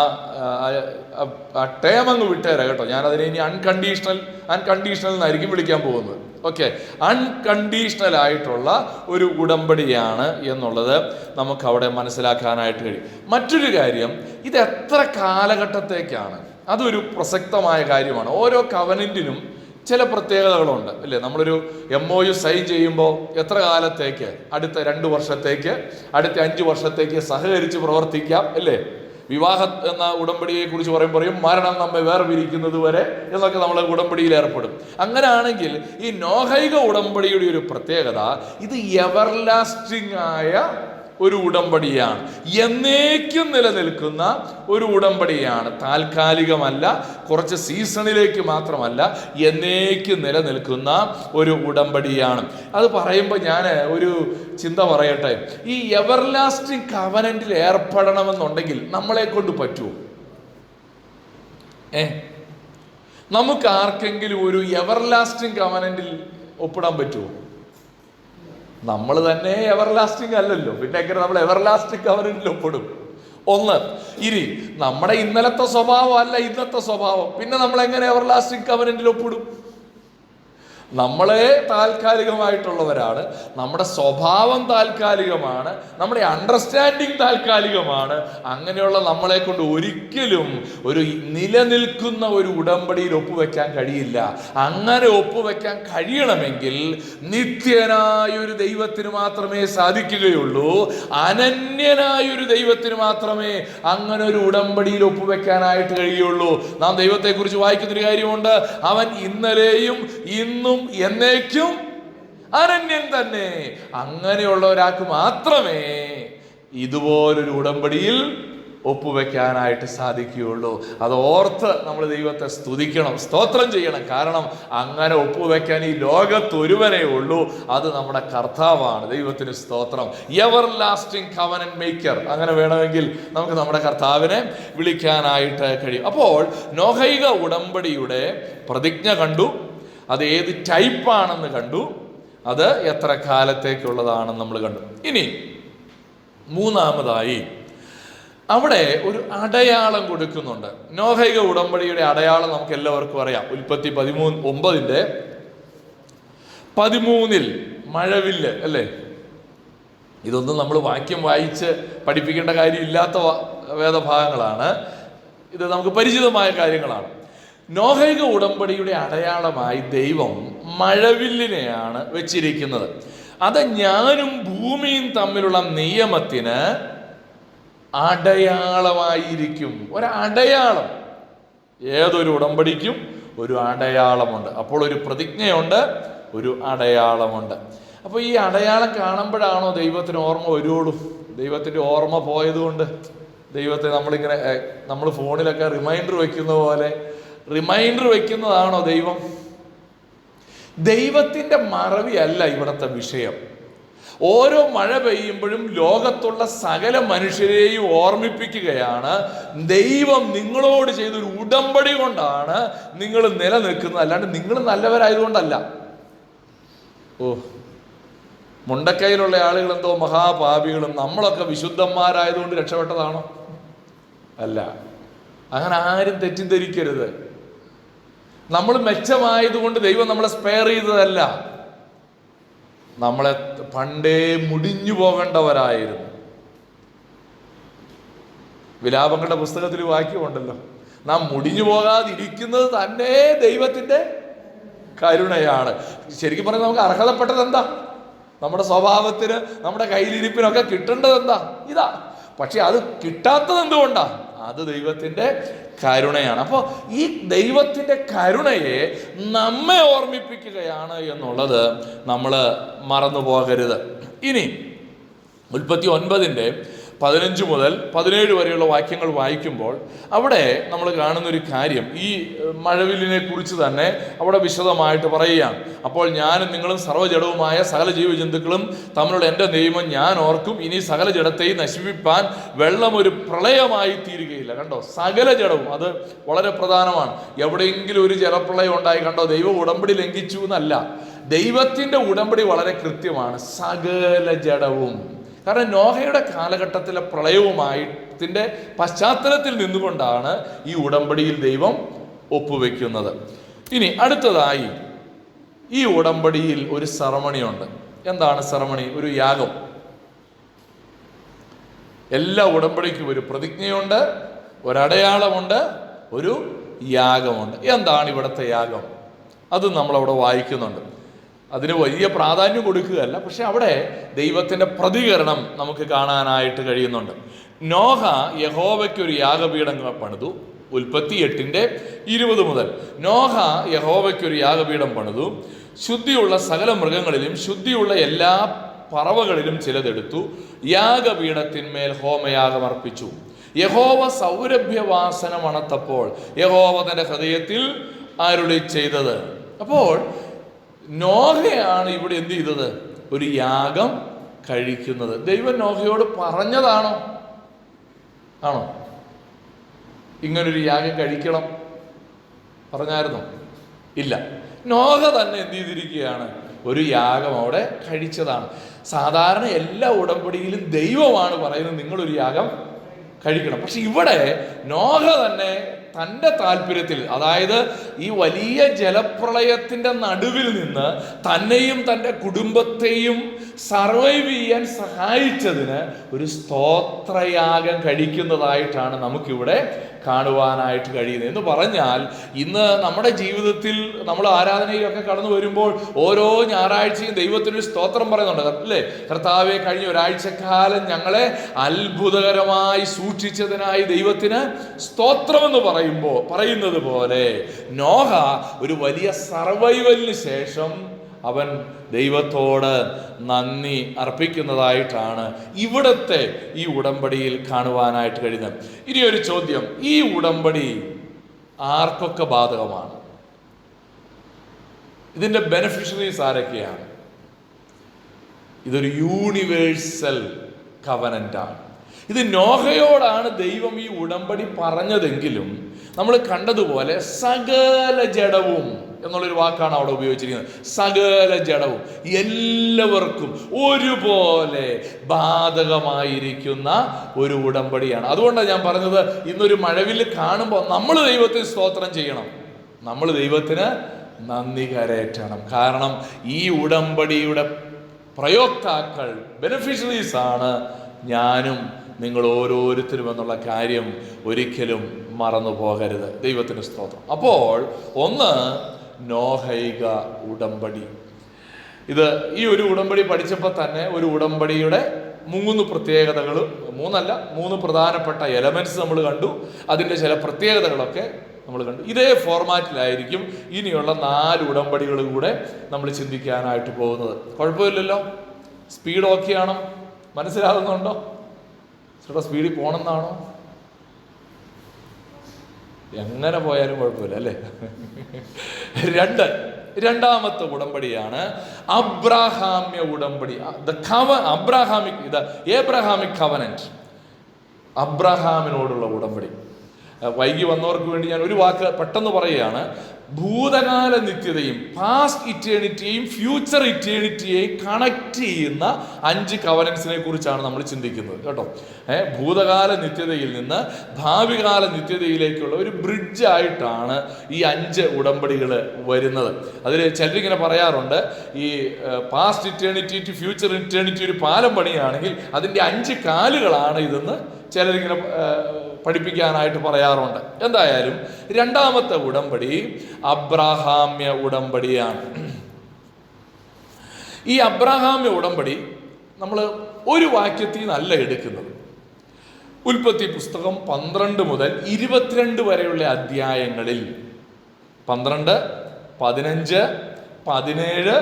ടേം അങ്ങ് വിട്ടേരാ കേട്ടോ. ഞാൻ അതിനെ ഇനി അൺകണ്ടീഷണൽ എന്നായിരിക്കും വിളിക്കാൻ പോകുന്നത്. ഓക്കെ, അൺകണ്ടീഷണൽ ആയിട്ടുള്ള ഒരു ഉടമ്പടിയാണ് എന്നുള്ളത് നമുക്ക് അവിടെ മനസ്സിലാക്കാനായിട്ട് കഴിയും. മറ്റൊരു കാര്യം, ഇത് എത്ര കാലഘട്ടത്തേക്കാണ്? അതൊരു പ്രസക്തമായ കാര്യമാണ്. ഓരോ കവനന്റിനും ചില പ്രത്യേകതകളുണ്ട് അല്ലേ? നമ്മളൊരു MOU സൈൻ ചെയ്യുമ്പോൾ എത്ര കാലത്തേക്ക്? അടുത്ത 2 വർഷത്തേക്ക്, അടുത്ത 5 വർഷത്തേക്ക് സഹകരിച്ച് പ്രവർത്തിക്കാം അല്ലേ? വിവാഹം എന്ന ഉടമ്പടിയെ കുറിച്ച് പറയും മരണം നമ്മെ വേർപിരിക്കുന്നത് വരെ എന്നൊക്കെ നമ്മൾ ഉടമ്പടിയിൽ ഏർപ്പെടും. അങ്ങനെയാണെങ്കിൽ ഈ നോഹൈക ഉടമ്പടിയുടെ ഒരു പ്രത്യേകത, ഇത് എവർലാസ്റ്റിംഗ് ആയ ഒരു ഉടമ്പടിയാണ്. എന്നേക്കും നിലനിൽക്കുന്ന ഒരു ഉടമ്പടിയാണ്. താൽക്കാലികമല്ല, കുറച്ച് സീസണിലേക്ക് മാത്രമല്ല, എന്നേക്കും നിലനിൽക്കുന്ന ഒരു ഉടമ്പടിയാണ്. അത് പറയുമ്പോൾ ഞാൻ ഒരു ചിന്ത പറയട്ടെ. ഈ എവർലാസ്റ്റിംഗ് കവനന്റിൽ ഏർപ്പെടണമെന്നുണ്ടെങ്കിൽ നമ്മളെ കൊണ്ട് പറ്റുമോ? നമുക്ക് ആർക്കെങ്കിലും ഒരു എവർലാസ്റ്റിംഗ് കവനന്റിൽ ഒപ്പിടാൻ പറ്റുമോ? നമ്മൾ തന്നെ എവർലാസ്റ്റിംഗ് അല്ലല്ലോ, പിന്നെ എങ്ങനെ നമ്മൾ എവർലാസ്റ്റിംഗ് കവനന്റിൽ ഒപ്പിടും? ഒന്ന്. ഇനി നമ്മുടെ ഇന്നലത്തെ സ്വഭാവം അല്ല ഇന്നത്തെ സ്വഭാവം, പിന്നെ നമ്മൾ എങ്ങനെ എവർലാസ്റ്റിംഗ് കവനന്റിൽ ഒപ്പിടും? നമ്മളെ താൽക്കാലികമായിട്ടുള്ളവരാണ്, നമ്മുടെ സ്വഭാവം താൽക്കാലികമാണ്, നമ്മുടെ അണ്ടർസ്റ്റാൻഡിങ് താൽക്കാലികമാണ്. അങ്ങനെയുള്ള നമ്മളെ കൊണ്ട് ഒരിക്കലും ഒരു നിലനിൽക്കുന്ന ഒരു ഉടമ്പടിയിൽ ഒപ്പുവെക്കാൻ കഴിയില്ല. അങ്ങനെ ഒപ്പുവെക്കാൻ കഴിയണമെങ്കിൽ നിത്യനായൊരു ദൈവത്തിന് മാത്രമേ സാധിക്കുകയുള്ളൂ. അനന്യനായൊരു ദൈവത്തിന് മാത്രമേ അങ്ങനെ ഒരു ഉടമ്പടിയിൽ ഒപ്പുവെക്കാനായിട്ട് കഴിയുള്ളൂ. നാം ദൈവത്തെക്കുറിച്ച് വായിക്കുന്നൊരു കാര്യമുണ്ട്, അവൻ ഇന്നലെയും ഇന്നും എന്നേക്കും അനന്യൻ തന്നെ. അങ്ങനെയുള്ള ഒരാൾക്ക് മാത്രമേ ഇതുപോലൊരു ഉടമ്പടിയിൽ ഒപ്പുവെക്കാനായിട്ട് സാധിക്കുകയുള്ളൂ. അത് ഓർത്ത് നമ്മൾ ദൈവത്തെ സ്തുതിക്കണം, സ്തോത്രം ചെയ്യണം. കാരണം അങ്ങനെ ഒപ്പുവെക്കാൻ ഈ ലോകത്തൊരുവനേ ഉള്ളൂ, അത് നമ്മുടെ കർത്താവാണ്. ദൈവത്തിന് സ്തോത്രം. എവർലാസ്റ്റിംഗ് കവനന്റ് മേക്കർ, അങ്ങനെ വേണമെങ്കിൽ നമുക്ക് നമ്മുടെ കർത്താവിനെ വിളിക്കാനായിട്ട് കഴിയും. അപ്പോൾ നോഹൈക ഉടമ്പടിയുടെ പ്രതിജ്ഞ കണ്ടു, അത് ഏത് ടൈപ്പാണെന്ന് കണ്ടു, അത് എത്ര കാലത്തേക്കുള്ളതാണെന്ന് നമ്മൾ കണ്ടു. ഇനി മൂന്നാമതായി അവിടെ ഒരു അടയാളം കൊടുക്കുന്നുണ്ട്. നോഹൈക ഉടമ്പടിയുടെ അടയാളം നമുക്ക് എല്ലാവർക്കും അറിയാം. ഉൽപ്പത്തി 13:9 മഴവില്ല് അല്ലേ? ഇതൊന്നും നമ്മൾ വാക്യം വായിച്ച് പഠിപ്പിക്കേണ്ട കാര്യമില്ലാത്ത വേദഭാഗങ്ങളാണ്. ഇത് നമുക്ക് പരിചിതമായ കാര്യങ്ങളാണ്. നോഹൈക ഉടമ്പടിയുടെ അടയാളമായി ദൈവം മഴവില്ലിനെയാണ് വെച്ചിരിക്കുന്നത്. അത് ഞാനും ഭൂമിയും തമ്മിലുള്ള നിയമത്തിന് അടയാളമായിരിക്കും. ഒരടയാളം, ഏതൊരു ഉടമ്പടിക്കും ഒരു അടയാളമുണ്ട്. അപ്പോൾ ഒരു പ്രതിജ്ഞയുണ്ട്, ഒരു അടയാളമുണ്ട്. അപ്പോൾ ഈ അടയാളം കാണുമ്പോഴാണോ ദൈവത്തിന് ഓർമ്മ വരുള്ളൂ? ദൈവത്തിൻ്റെ ഓർമ്മ പോയതുകൊണ്ട് ദൈവത്തെ നമ്മൾ ഫോണിലൊക്കെ റിമൈൻഡർ വെക്കുന്ന പോലെ റിമൈൻഡർ വെക്കുന്നതാണോ ദൈവം? ദൈവത്തിൻ്റെ മറവി അല്ല ഇവിടുത്തെ വിഷയം. ഓരോ മഴ പെയ്യുമ്പോഴും ലോകത്തുള്ള സകല മനുഷ്യരെയും ഓർമ്മിപ്പിക്കുകയാണ്, ദൈവം നിങ്ങളോട് ചെയ്തൊരു ഉടമ്പടി കൊണ്ടാണ് നിങ്ങൾ നിലനിൽക്കുന്നത്, അല്ലാണ്ട് നിങ്ങൾ നല്ലവരായതുകൊണ്ടല്ല. മുണ്ടക്കൈയിലുള്ള ആളുകൾ എന്തോ മഹാപാപികളും നമ്മളൊക്കെ വിശുദ്ധന്മാരായതുകൊണ്ട് രക്ഷപ്പെട്ടതാണോ? അല്ല. അങ്ങനെ ആരും തെറ്റിദ്ധരിക്കരുത്. നമ്മൾ മെച്ചമായതുകൊണ്ട് ദൈവം നമ്മളെ സ്പെയർ ചെയ്തതല്ല. നമ്മളെ പണ്ടേ മുടിഞ്ഞു പോകേണ്ടവരായിരുന്നു. വിലാപങ്ങളുടെ പുസ്തകത്തിൽ വാക്യമുണ്ടല്ലോ, നാം മുടിഞ്ഞു പോകാതിരിക്കുന്നത് തന്നെ ദൈവത്തിൻ്റെ കരുണയാണ്. ശരിക്കും പറഞ്ഞാൽ നമുക്ക് അർഹതപ്പെട്ടത് എന്താ? നമ്മുടെ സ്വഭാവത്തിന്, നമ്മുടെ കയ്യിലിരിപ്പിനൊക്കെ കിട്ടേണ്ടത് എന്താ? ഇതാ. പക്ഷെ അത് കിട്ടാത്തത് എന്തുകൊണ്ടാ? അത് ദൈവത്തിൻ്റെ കരുണയാണ്. അപ്പോൾ ഈ ദൈവത്തിൻ്റെ കരുണയെ നമ്മെ ഓർമ്മിപ്പിക്കുകയാണ് എന്നുള്ളത് നമ്മൾ മറന്നു പോകരുത്. ഇനി ഉൽപ്പത്തി 9:15 മുതൽ 17 വരെയുള്ള വാക്യങ്ങൾ വായിക്കുമ്പോൾ അവിടെ നമ്മൾ കാണുന്നൊരു കാര്യം ഈ മഴവില്ലിനെ കുറിച്ച് തന്നെ അവിടെ വിശദമായിട്ട് പറയുകയാണ്. അപ്പോൾ ഞാനും നിങ്ങളും സർവ്വജഡവുമായ സകല ജീവജന്തുക്കളും തമ്മിലുള്ള എൻ്റെ നിയമം ഞാൻ ഓർക്കും. ഇനി സകല ജഡത്തെയും നശിപ്പിപ്പാൻ വെള്ളം ഒരു പ്രളയമായി തീരുകയില്ല. കണ്ടോ, സകല ജഡവും, അത് വളരെ പ്രധാനമാണ്. എവിടെയെങ്കിലും ഒരു ജലപ്രളയം ഉണ്ടായി കണ്ടോ, ദൈവം ഉടമ്പടി ലംഘിച്ചു എന്നല്ല. ദൈവത്തിൻ്റെ ഉടമ്പടി വളരെ കൃത്യമാണ്. സകല ജഡവും. കാരണം നോഹയുടെ കാലഘട്ടത്തിലെ പ്രളയവുമായിട്ടിൻ്റെ പശ്ചാത്തലത്തിൽ നിന്നുകൊണ്ടാണ് ഈ ഉടമ്പടിയിൽ ദൈവം ഒപ്പുവെക്കുന്നത്. ഇനി അടുത്തതായി ഈ ഉടമ്പടിയിൽ ഒരു സെറമണിയുണ്ട്. എന്താണ് സെറമണി? ഒരു യാഗം. എല്ലാ ഉടമ്പടിക്കും ഒരു പ്രതിജ്ഞയുണ്ട്, ഒരടയാളമുണ്ട്, ഒരു യാഗമുണ്ട്. എന്താണ് ഇവിടുത്തെ യാഗം? അത് നമ്മളവിടെ വായിക്കുന്നുണ്ട്. അതിന് വലിയ പ്രാധാന്യം കൊടുക്കുകയല്ല, പക്ഷെ അവിടെ ദൈവത്തിൻ്റെ പ്രതികരണം നമുക്ക് കാണാനായിട്ട് കഴിയുന്നുണ്ട്. നോഹ യഹോവയ്ക്കൊരു യാഗപീഠം പണിതു. ഉൽപ്പത്തി 8:20 മുതൽ നോഹ യഹോവയ്ക്കൊരു യാഗപീഠം പണിതു. ശുദ്ധിയുള്ള സകല മൃഗങ്ങളിലും ശുദ്ധിയുള്ള എല്ലാ പറവകളിലും ചിലതെടുത്തു. യാഗപീഠത്തിന്മേൽ ഹോമയാഗം അർപ്പിച്ചു. യഹോവ സൗരഭ്യവാസന മണത്തപ്പോൾ യഹോവ തൻ്റെ ഹൃദയത്തിൽ അരുളി ചെയ്തത്. അപ്പോൾ നോഹയാണ് ഇവിടെ എന്ത് ചെയ്തത്? ഒരു യാഗം കഴിക്കുന്നത്. ദൈവം നോഹയോട് പറഞ്ഞതാണോ? ആണോ? ഇങ്ങനൊരു യാഗം കഴിക്കണം പറഞ്ഞായിരുന്നോ? ഇല്ല. നോഹ തന്നെ എന്ത് ചെയ്തിരിക്കുകയാണ്? ഒരു യാഗം അവിടെ കഴിച്ചതാണ്. സാധാരണ എല്ലാ ഉടമ്പടിയിലും ദൈവമാണ് പറയുന്നത് നിങ്ങളൊരു യാഗം കഴിക്കണം. പക്ഷെ ഇവിടെ നോഹ തന്നെ തൻ്റെ താല്പര്യത്തിൽ, അതായത് ഈ വലിയ ജലപ്രളയത്തിൻ്റെ നടുവിൽ നിന്ന് തന്നെയും തൻ്റെ കുടുംബത്തെയും സർവൈവ് ചെയ്യാൻ സഹായിച്ചതിന് ഒരു സ്തോത്രയാഗം കഴിക്കുന്നതായിട്ടാണ് നമുക്കിവിടെ കാണുവാനായിട്ട് കഴിയുന്നത്. എന്ന് പറഞ്ഞാൽ ഇന്ന് നമ്മുടെ ജീവിതത്തിൽ നമ്മൾ ആരാധനയിലൊക്കെ കടന്നു വരുമ്പോൾ ഓരോ ഞായറാഴ്ചയും ദൈവത്തിനൊരു സ്തോത്രം പറയുന്നുണ്ട്, അല്ലേ? കർത്താവെ, കഴിഞ്ഞ ഒരാഴ്ചക്കാലം ഞങ്ങളെ അത്ഭുതകരമായി സൂക്ഷിച്ചതിനായി ദൈവത്തിന് സ്തോത്രമെന്ന് പറയുന്നത് പോലെ നോഹ ഒരു വലിയ സർവൈവലിന് ശേഷം അവൻ ദൈവത്തോട് നന്ദി അർപ്പിക്കുന്നതായിട്ടാണ് ഇവിടുത്തെ ഈ ഉടമ്പടിയിൽ കാണുവാനായിട്ട് കഴിയുന്നത്. ഇനി ഒരു ചോദ്യം, ഈ ഉടമ്പടി ആർക്കൊക്കെ ബാധകമാണ്? ഇതിൻ്റെ ബെനിഫിഷ്യറീസ് ആരൊക്കെയാണ്? ഇതൊരു യൂണിവേഴ്സൽ കവനന്റാണ്. ഇത് നോഹയോടാണ് ദൈവം ഈ ഉടമ്പടി പറഞ്ഞതെങ്കിലും നമ്മൾ കണ്ടതുപോലെ സകല ജഡവും എന്നുള്ളൊരു വാക്കാണ് അവിടെ ഉപയോഗിച്ചിരിക്കുന്നത്. സകല ജഡവും, എല്ലാവർക്കും ഒരുപോലെ ബാധകമായിരിക്കുന്ന ഒരു ഉടമ്പടിയാണ്. അതുകൊണ്ടാണ് ഞാൻ പറഞ്ഞത്, ഇന്നൊരു മഴവില്ല് കാണുമ്പോൾ നമ്മൾ ദൈവത്തിന് സ്തോത്രം ചെയ്യണം, നമ്മൾ ദൈവത്തിന് നന്ദി കരയറ്റണം. കാരണം ഈ ഉടമ്പടിയുടെ പ്രയോക്താക്കൾ, ബെനിഫിഷ്യറീസ് ആണ് ഞാനും നിങ്ങൾ ഓരോരുത്തരും എന്നുള്ള കാര്യം ഒരിക്കലും മറന്നു പോകരുത്. ദൈവത്തിന് സ്തോത്രം. അപ്പോൾ ഒന്ന്, നോഹൈക ഉടമ്പടി. ഇത് ഈ ഒരു ഉടമ്പടി പഠിച്ചപ്പോൾ തന്നെ ഒരു ഉടമ്പടിയുടെ 3 പ്രത്യേകതകൾ, 3 പ്രധാനപ്പെട്ട എലമെന്റ്സ് നമ്മൾ കണ്ടു. അതിൻ്റെ ചില പ്രത്യേകതകളൊക്കെ നമ്മൾ കണ്ടു. ഇതേ ഫോർമാറ്റിലായിരിക്കും ഇനിയുള്ള 4 ഉടമ്പടികൾ കൂടെ നമ്മൾ ചിന്തിക്കാനായിട്ട് പോകുന്നത്. കുഴപ്പമില്ലല്ലോ? സ്പീഡ് ഓക്കെയാണോ? മനസ്സിലാകുന്നുണ്ടോ? ചേട്ടാ സ്പീഡിൽ പോകണമെന്നാണോ? എങ്ങനെ പോയാലും കുഴപ്പമില്ല, അല്ലേ? രണ്ടാമത്തെ ഉടമ്പടിയാണ് അബ്രാഹാമ്യ ഉടമ്പടി. ഏബ്രഹാമിക് കവനന്റ്, അബ്രഹാമിനോടുള്ള ഉടമ്പടി. വൈകി വന്നവർക്ക് വേണ്ടി ഞാൻ ഒരു വാക്ക് പെട്ടെന്ന് പറയുകയാണ്. ഭൂതകാല നിത്യതയും പാസ്റ്റ് ഇറ്റേണിറ്റിയെയും ഫ്യൂച്ചർ ഇറ്റേണിറ്റിയെയും കണക്ട് ചെയ്യുന്ന 5 കവനൻസിനെ കുറിച്ചാണ് നമ്മൾ ചിന്തിക്കുന്നത് കേട്ടോ. ഭൂതകാല നിത്യതയിൽ നിന്ന് ഭാവികാല നിത്യതയിലേക്കുള്ള ഒരു ബ്രിഡ്ജായിട്ടാണ് ഈ 5 ഉടമ്പടികൾ വരുന്നത്. അതിൽ ചിലരിങ്ങനെ പറയാറുണ്ട്, ഈ past eternity to future eternity ഒരു പാലം പണിയാണെങ്കിൽ അതിൻ്റെ 5 കാലുകളാണ് ഇതെന്ന് ചിലരിങ്ങനെ പഠിപ്പിക്കാനായിട്ട് പറയാറുണ്ട്. എന്തായാലും രണ്ടാമത്തെ ഉടമ്പടി അബ്രാഹാമ്യ ഉടമ്പടിയാണ്. ഈ അബ്രാഹാമ്യ ഉടമ്പടി നമ്മൾ ഒരു വാക്യത്തിൽ നിന്നല്ല എടുക്കുന്നത്. ഉൽപ്പത്തി പുസ്തകം 12 മുതൽ 22 വരെയുള്ള അധ്യായങ്ങളിൽ 12, 15, 17,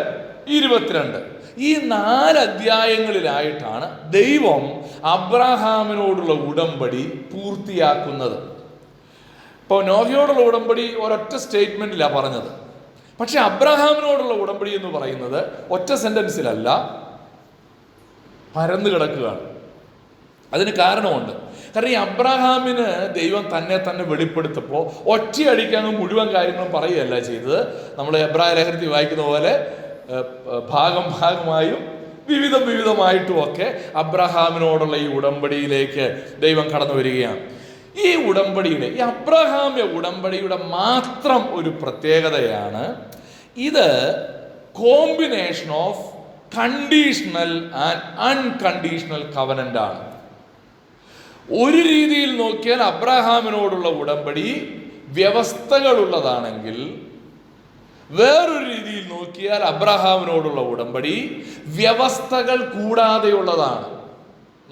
22 ഈ 4 അധ്യായങ്ങളിലായിട്ടാണ് ദൈവം അബ്രാഹാമിനോടുള്ള ഉടമ്പടി പൂർത്തിയാക്കുന്നത്. ഇപ്പോൾ നോഹയോടുള്ള ഉടമ്പടി ഒരൊറ്റ സ്റ്റേറ്റ്മെന്റിലാണ് പറഞ്ഞത്. പക്ഷെ അബ്രാഹാമിനോടുള്ള ഉടമ്പടി എന്ന് പറയുന്നത് ഒറ്റ സെന്റൻസിലല്ല, പരന്നു കിടക്കുകയാണ്. അതിന് കാരണമുണ്ട്. കാരണം ഈ അബ്രാഹാമിന് ദൈവം തന്നെ വെളിപ്പെടുത്തപ്പോൾ ഒറ്റയടിക്കങ്ങ് മുഴുവൻ കാര്യങ്ങളും പറയുകയല്ല ചെയ്തത്. നമ്മൾ എബ്രായ ലേഖനത്തിൽ വായിക്കുന്ന പോലെ ഭാഗമായും വിവിധമായിട്ടും ഒക്കെ അബ്രഹാമിനോടുള്ള ഈ ഉടമ്പടിയിലേക്ക് ദൈവം കടന്നു വരികയാണ്. ഈ ഉടമ്പടിയുടെ, ഈ അബ്രഹാമ്യ ഉടമ്പടിയുടെ മാത്രം ഒരു പ്രത്യേകതയാണ് ഇത് combination of conditional and unconditional covenant ആണ്. ഒരു രീതിയിൽ നോക്കിയാൽ അബ്രഹാമിനോടുള്ള ഉടമ്പടി വ്യവസ്ഥകളുള്ളതാണെങ്കിൽ, വേറൊരു രീതിയിൽ നോക്കിയാൽ അബ്രഹാമിനോടുള്ള ഉടമ്പടി വ്യവസ്ഥകൾ കൂടാതെയുള്ളതാണ്.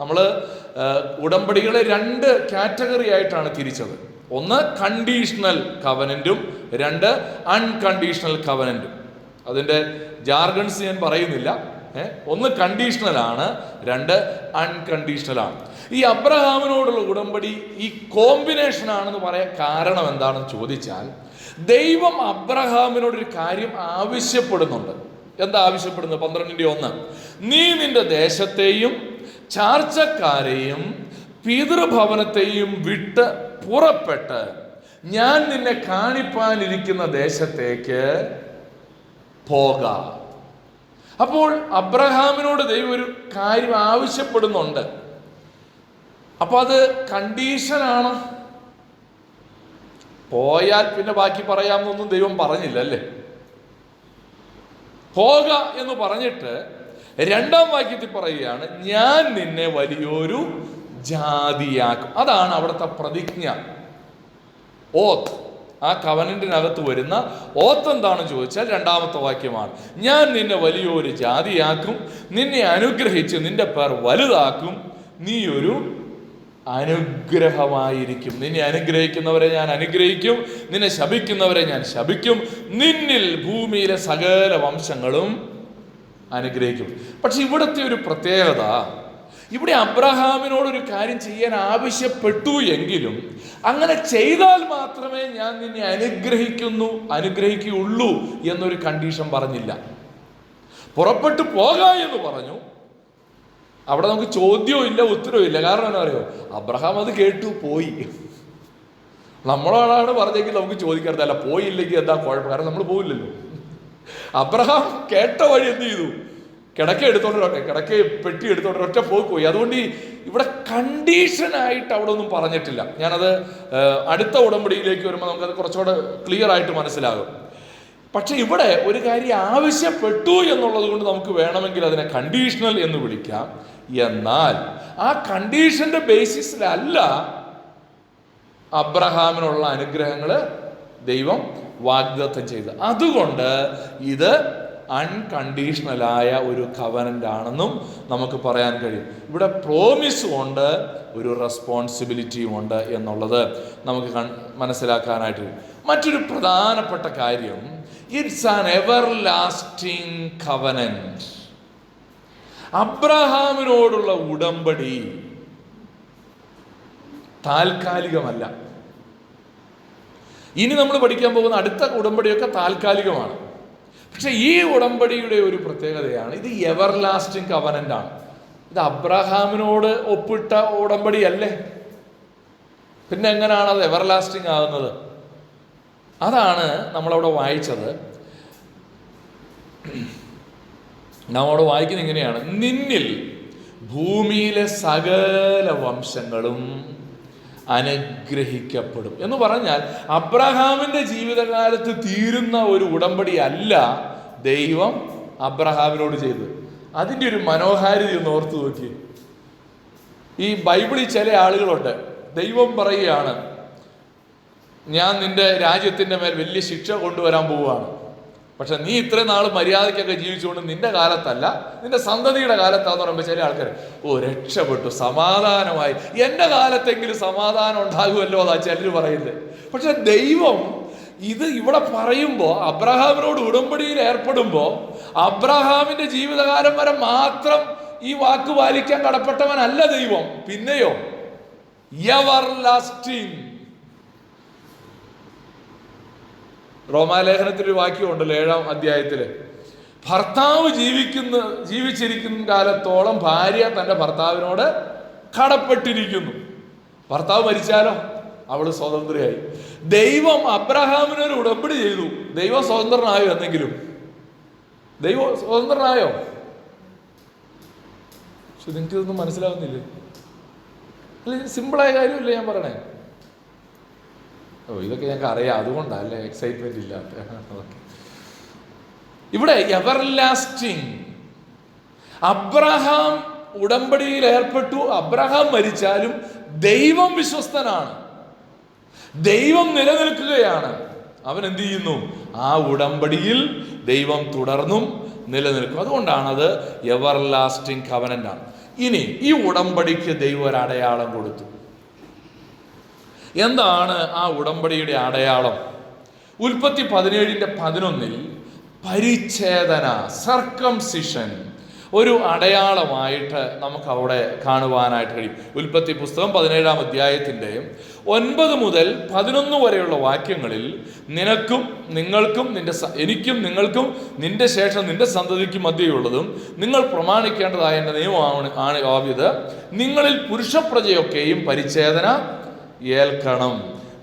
നമ്മൾ ഉടമ്പടികളെ 2 കാറ്റഗറി ആയിട്ടാണ് തിരിച്ചത്. ഒന്ന് കണ്ടീഷണൽ കവനന്റും 2 അൺകണ്ടീഷണൽ കവനന്റും. അതിൻ്റെ ജാർഗൺസ് ഞാൻ പറയുന്നില്ല. ഒന്ന് കണ്ടീഷണൽ ആണ്, 2 അൺകണ്ടീഷണൽ ആണ്. ഈ അബ്രഹാമിനോടുള്ള ഉടമ്പടി ഈ കോമ്പിനേഷൻ ആണെന്ന് പറയാൻ കാരണം എന്താണെന്ന് ചോദിച്ചാൽ, ദൈവം അബ്രഹാമിനോടൊരു കാര്യം ആവശ്യപ്പെടുന്നുണ്ട്. എന്താ ആവശ്യപ്പെടുന്നത്? 12:1 നീ നിന്റെ ദേശത്തെയും ചാർച്ചക്കാരെയും പിതൃഭവനത്തെയും വിട്ട് പുറപ്പെട്ട് ഞാൻ നിന്നെ കാണിപ്പാനിരിക്കുന്ന ദേശത്തേക്ക് പോക. അപ്പോൾ അബ്രഹാമിനോട് ദൈവം ഒരു കാര്യം ആവശ്യപ്പെടുന്നുണ്ട്. അപ്പൊ അത് കണ്ടീഷനാണ്. പോയാൽ പിന്നെ ബാക്കി പറയാമെന്നൊന്നും ദൈവം പറഞ്ഞില്ല അല്ലേ. പോക എന്ന് പറഞ്ഞിട്ട് 2-ാം വാക്യത്തിൽ പറയുകയാണ്, ഞാൻ നിന്നെ വലിയൊരു ജാതിയാക്കും. അതാണ് അവിടുത്തെ പ്രതിജ്ഞ, ഓത്ത്. ആ കവനന്റിനകത്ത് വരുന്ന ഓത്ത് എന്താണെന്ന് ചോദിച്ചാൽ 2-ാമത്തെ വാക്യമാണ്. ഞാൻ നിന്നെ വലിയൊരു ജാതിയാക്കും, നിന്നെ അനുഗ്രഹിച്ച് നിന്റെ പേർ വലുതാക്കും, നീ ഒരു അനുഗ്രഹമായിരിക്കും. നിന്നെ അനുഗ്രഹിക്കുന്നവരെ ഞാൻ അനുഗ്രഹിക്കും, നിന്നെ ശപിക്കുന്നവരെ ഞാൻ ശപിക്കും, നിന്നിൽ ഭൂമിയിലെ സകല വംശങ്ങളും അനുഗ്രഹിക്കും. പക്ഷെ ഇവിടുത്തെ ഒരു പ്രത്യേകത, ഇവിടെ അബ്രഹാമിനോടൊരു കാര്യം ചെയ്യാൻ ആവശ്യപ്പെട്ടു എങ്കിലും അങ്ങനെ ചെയ്താൽ മാത്രമേ ഞാൻ നിന്നെ അനുഗ്രഹിക്കുകയുള്ളൂ എന്നൊരു കണ്ടീഷൻ പറഞ്ഞില്ല. പുറപ്പെട്ടു പോക എന്ന് പറഞ്ഞു. അവിടെ നമുക്ക് ചോദ്യവും ഇല്ല, ഉത്തരവും ഇല്ല. കാരണം എന്താ അറിയോ? അബ്രഹാം അത് കേട്ടു, പോയി. നമ്മളോടാണ് പറഞ്ഞെങ്കിൽ നമുക്ക് ചോദിക്കരുതല്ല, പോയില്ലെങ്കിൽ എന്താ കുഴപ്പം? കാരണം നമ്മൾ പോയില്ലല്ലോ. അബ്രഹാം കേട്ട വഴി എന്ത് ചെയ്തു? കിടക്ക പെട്ടി എടുത്തോണ്ട് ഒറ്റ പോയി. അതുകൊണ്ട് ഇവിടെ കണ്ടീഷനായിട്ട് അവിടെ ഒന്നും പറഞ്ഞിട്ടില്ല. ഞാനത് അടുത്ത ഉടമ്പടിയിലേക്ക് വരുമ്പോൾ നമുക്കത് കുറച്ചുകൂടെ ക്ലിയർ ആയിട്ട് മനസ്സിലാകും. പക്ഷെ ഇവിടെ ഒരു കാര്യം ആവശ്യപ്പെട്ടു എന്നുള്ളത് കൊണ്ട് നമുക്ക് വേണമെങ്കിൽ അതിനെ കണ്ടീഷണൽ എന്ന് വിളിക്കാം. എന്നാൽ ആ കണ്ടീഷന്റെ ബേസിസിലല്ല അബ്രഹാമിനുള്ള അനുഗ്രഹങ്ങൾ ദൈവം വാഗ്ദത്തം ചെയ്ത്. അതുകൊണ്ട് ഇത് അൺകണ്ടീഷണലായ ഒരു കവനന്റ് ആണെന്നും നമുക്ക് പറയാൻ കഴിയും. ഇവിടെ പ്രോമിസും ഉണ്ട്, ഒരു റെസ്പോൺസിബിലിറ്റിയും ഉണ്ട് എന്നുള്ളത് നമുക്ക് മനസ്സിലാക്കാനായിട്ട്. മറ്റൊരു പ്രധാനപ്പെട്ട കാര്യം, ഇറ്റ്സ് ആൻ എവർലാസ്റ്റിംഗ് കവനന്റ്. അബ്രഹാമിനോടുള്ള ഉടമ്പടി താൽക്കാലികമല്ല. ഇനി നമ്മൾ പഠിക്കാൻ പോകുന്ന അടുത്ത ഉടമ്പടിയൊക്കെ താൽക്കാലികമാണ്. പക്ഷെ ഈ ഉടമ്പടിയുടെ ഒരു പ്രത്യേകതയാണ്, ഇത് എവർലാസ്റ്റിംഗ് കവനന്റ് ആണ്. ഇത് അബ്രഹാമിനോട് ഒപ്പിട്ട ഉടമ്പടി അല്ലേ. പിന്നെ എങ്ങനെയാണ് അത് എവർലാസ്റ്റിംഗ് ആകുന്നത്? അതാണ് നമ്മളവിടെ വായിച്ചത്. നമ്മളവിടെ വായിക്കുന്നത് ഇങ്ങനെയാണ്: നിന്നിൽ ഭൂമിയിലെ സകല വംശങ്ങളും അനുഗ്രഹിക്കപ്പെടും എന്ന് പറഞ്ഞാൽ അബ്രഹാമിന്റെ ജീവിതകാലത്ത് തീരുന്ന ഒരു ഉടമ്പടി അല്ല ദൈവം അബ്രഹാമിനോട് ചെയ്തത്. അതിൻ്റെ ഒരു മനോഹാരിത ഒന്ന് ഓർത്തു നോക്കി. ഈ ബൈബിളിൽ ചില ആളുകളുണ്ട്, ദൈവം പറയുകയാണ്, ഞാൻ നിന്റെ രാജ്യത്തിൻ്റെ മേൽ വലിയ ശിക്ഷ കൊണ്ടുവരാൻ പോവുകയാണ്, പക്ഷെ നീ ഇത്രയും നാൾ മര്യാദയ്ക്കൊക്കെ ജീവിച്ചുകൊണ്ട് നിന്റെ കാലത്തല്ല, നിന്റെ സന്തതിയുടെ കാലത്താന്ന് പറയുമ്പോൾ ചില ആൾക്കാർ രക്ഷപ്പെട്ടു, സമാധാനമായി, എൻ്റെ കാലത്തെങ്കിലും സമാധാനം ഉണ്ടാകുമല്ലോ അതാ ചിലർ പറയുന്നത്. പക്ഷെ ദൈവം ഇത് ഇവിടെ പറയുമ്പോൾ, അബ്രഹാമിനോട് ഉടമ്പടിയിൽ ഏർപ്പെടുമ്പോൾ, അബ്രഹാമിന്റെ ജീവിതകാലം വരെ മാത്രം ഈ വാക്ക് പാലിക്കാൻ കടപ്പെട്ടവനല്ല ദൈവം. പിന്നെയോ എവർലാസ്റ്റിംഗ്. റോമാലേഖനത്തിലൊരു വാക്യമുണ്ടല്ലോ 7-ാം അധ്യായത്തില്, ഭർത്താവ് ജീവിച്ചിരിക്കുന്ന കാലത്തോളം ഭാര്യ തന്റെ ഭർത്താവിനോട് കടപ്പെട്ടിരിക്കുന്നു. ഭർത്താവ് മരിച്ചാലോ അവള് സ്വതന്ത്രയായി. ദൈവം അബ്രഹാമിനൊരു ഉടമ്പടി ചെയ്തു. ദൈവം സ്വതന്ത്രനായോ? എന്നെങ്കിലും ദൈവം സ്വതന്ത്രനായോ? പക്ഷെ നിങ്ങൾക്ക് ഇതൊന്നും മനസ്സിലാവുന്നില്ലേ? അല്ലെ, സിമ്പിളായ കാര്യമില്ലേ ഞാൻ പറയണേ? ഇതൊക്കെ ഞങ്ങൾക്ക് അറിയാം, അതുകൊണ്ടല്ലേ എക്സൈറ്റ്മെന്റ് ഇല്ലാത്ത. ഇവിടെ എവർലാസ്റ്റിംഗ്. അബ്രഹാം ഉടമ്പടിയിൽ ഏർപ്പെട്ടു. അബ്രഹാം മരിച്ചാലും ദൈവം വിശ്വസ്തനാണ്, ദൈവം നിലനിൽക്കുകയാണ്. അവൻ എന്ത് ചെയ്യുന്നു? ആ ഉടമ്പടിയിൽ ദൈവം തുടർന്നും നിലനിൽക്കും. അതുകൊണ്ടാണത് എവർലാസ്റ്റിംഗ് കവനന്റ് ആണ്. ഇനി ഈ ഉടമ്പടിക്ക് ദൈവം ഒരു അടയാളം കൊടുത്തു. എന്താണ് ആ ഉടമ്പടിയുടെ അടയാളം? ഉൽപ്പത്തി 17:11 പരിച്ഛേദന, സർക്കംസിഷൻ ഒരു അടയാളമായിട്ട് നമുക്ക് അവിടെ കാണുവാനായിട്ട് കഴിയും. ഉൽപ്പത്തി പുസ്തകം 17-ാം അധ്യായത്തിൻ്റെ 9 മുതൽ 11 വരെയുള്ള വാക്യങ്ങളിൽ നിനക്കും നിങ്ങൾക്കും എനിക്കും നിങ്ങൾക്കും നിന്റെ ശേഷം നിന്റെ സന്തതിക്കും മധ്യയുള്ളതും നിങ്ങൾ പ്രമാണിക്കേണ്ടതായ എൻ്റെ നിയമമാണ് ആവിയത്, നിങ്ങളിൽ പുരുഷപ്രജയൊക്കെയും പരിച്ഛേദന ഏൽക്കണം,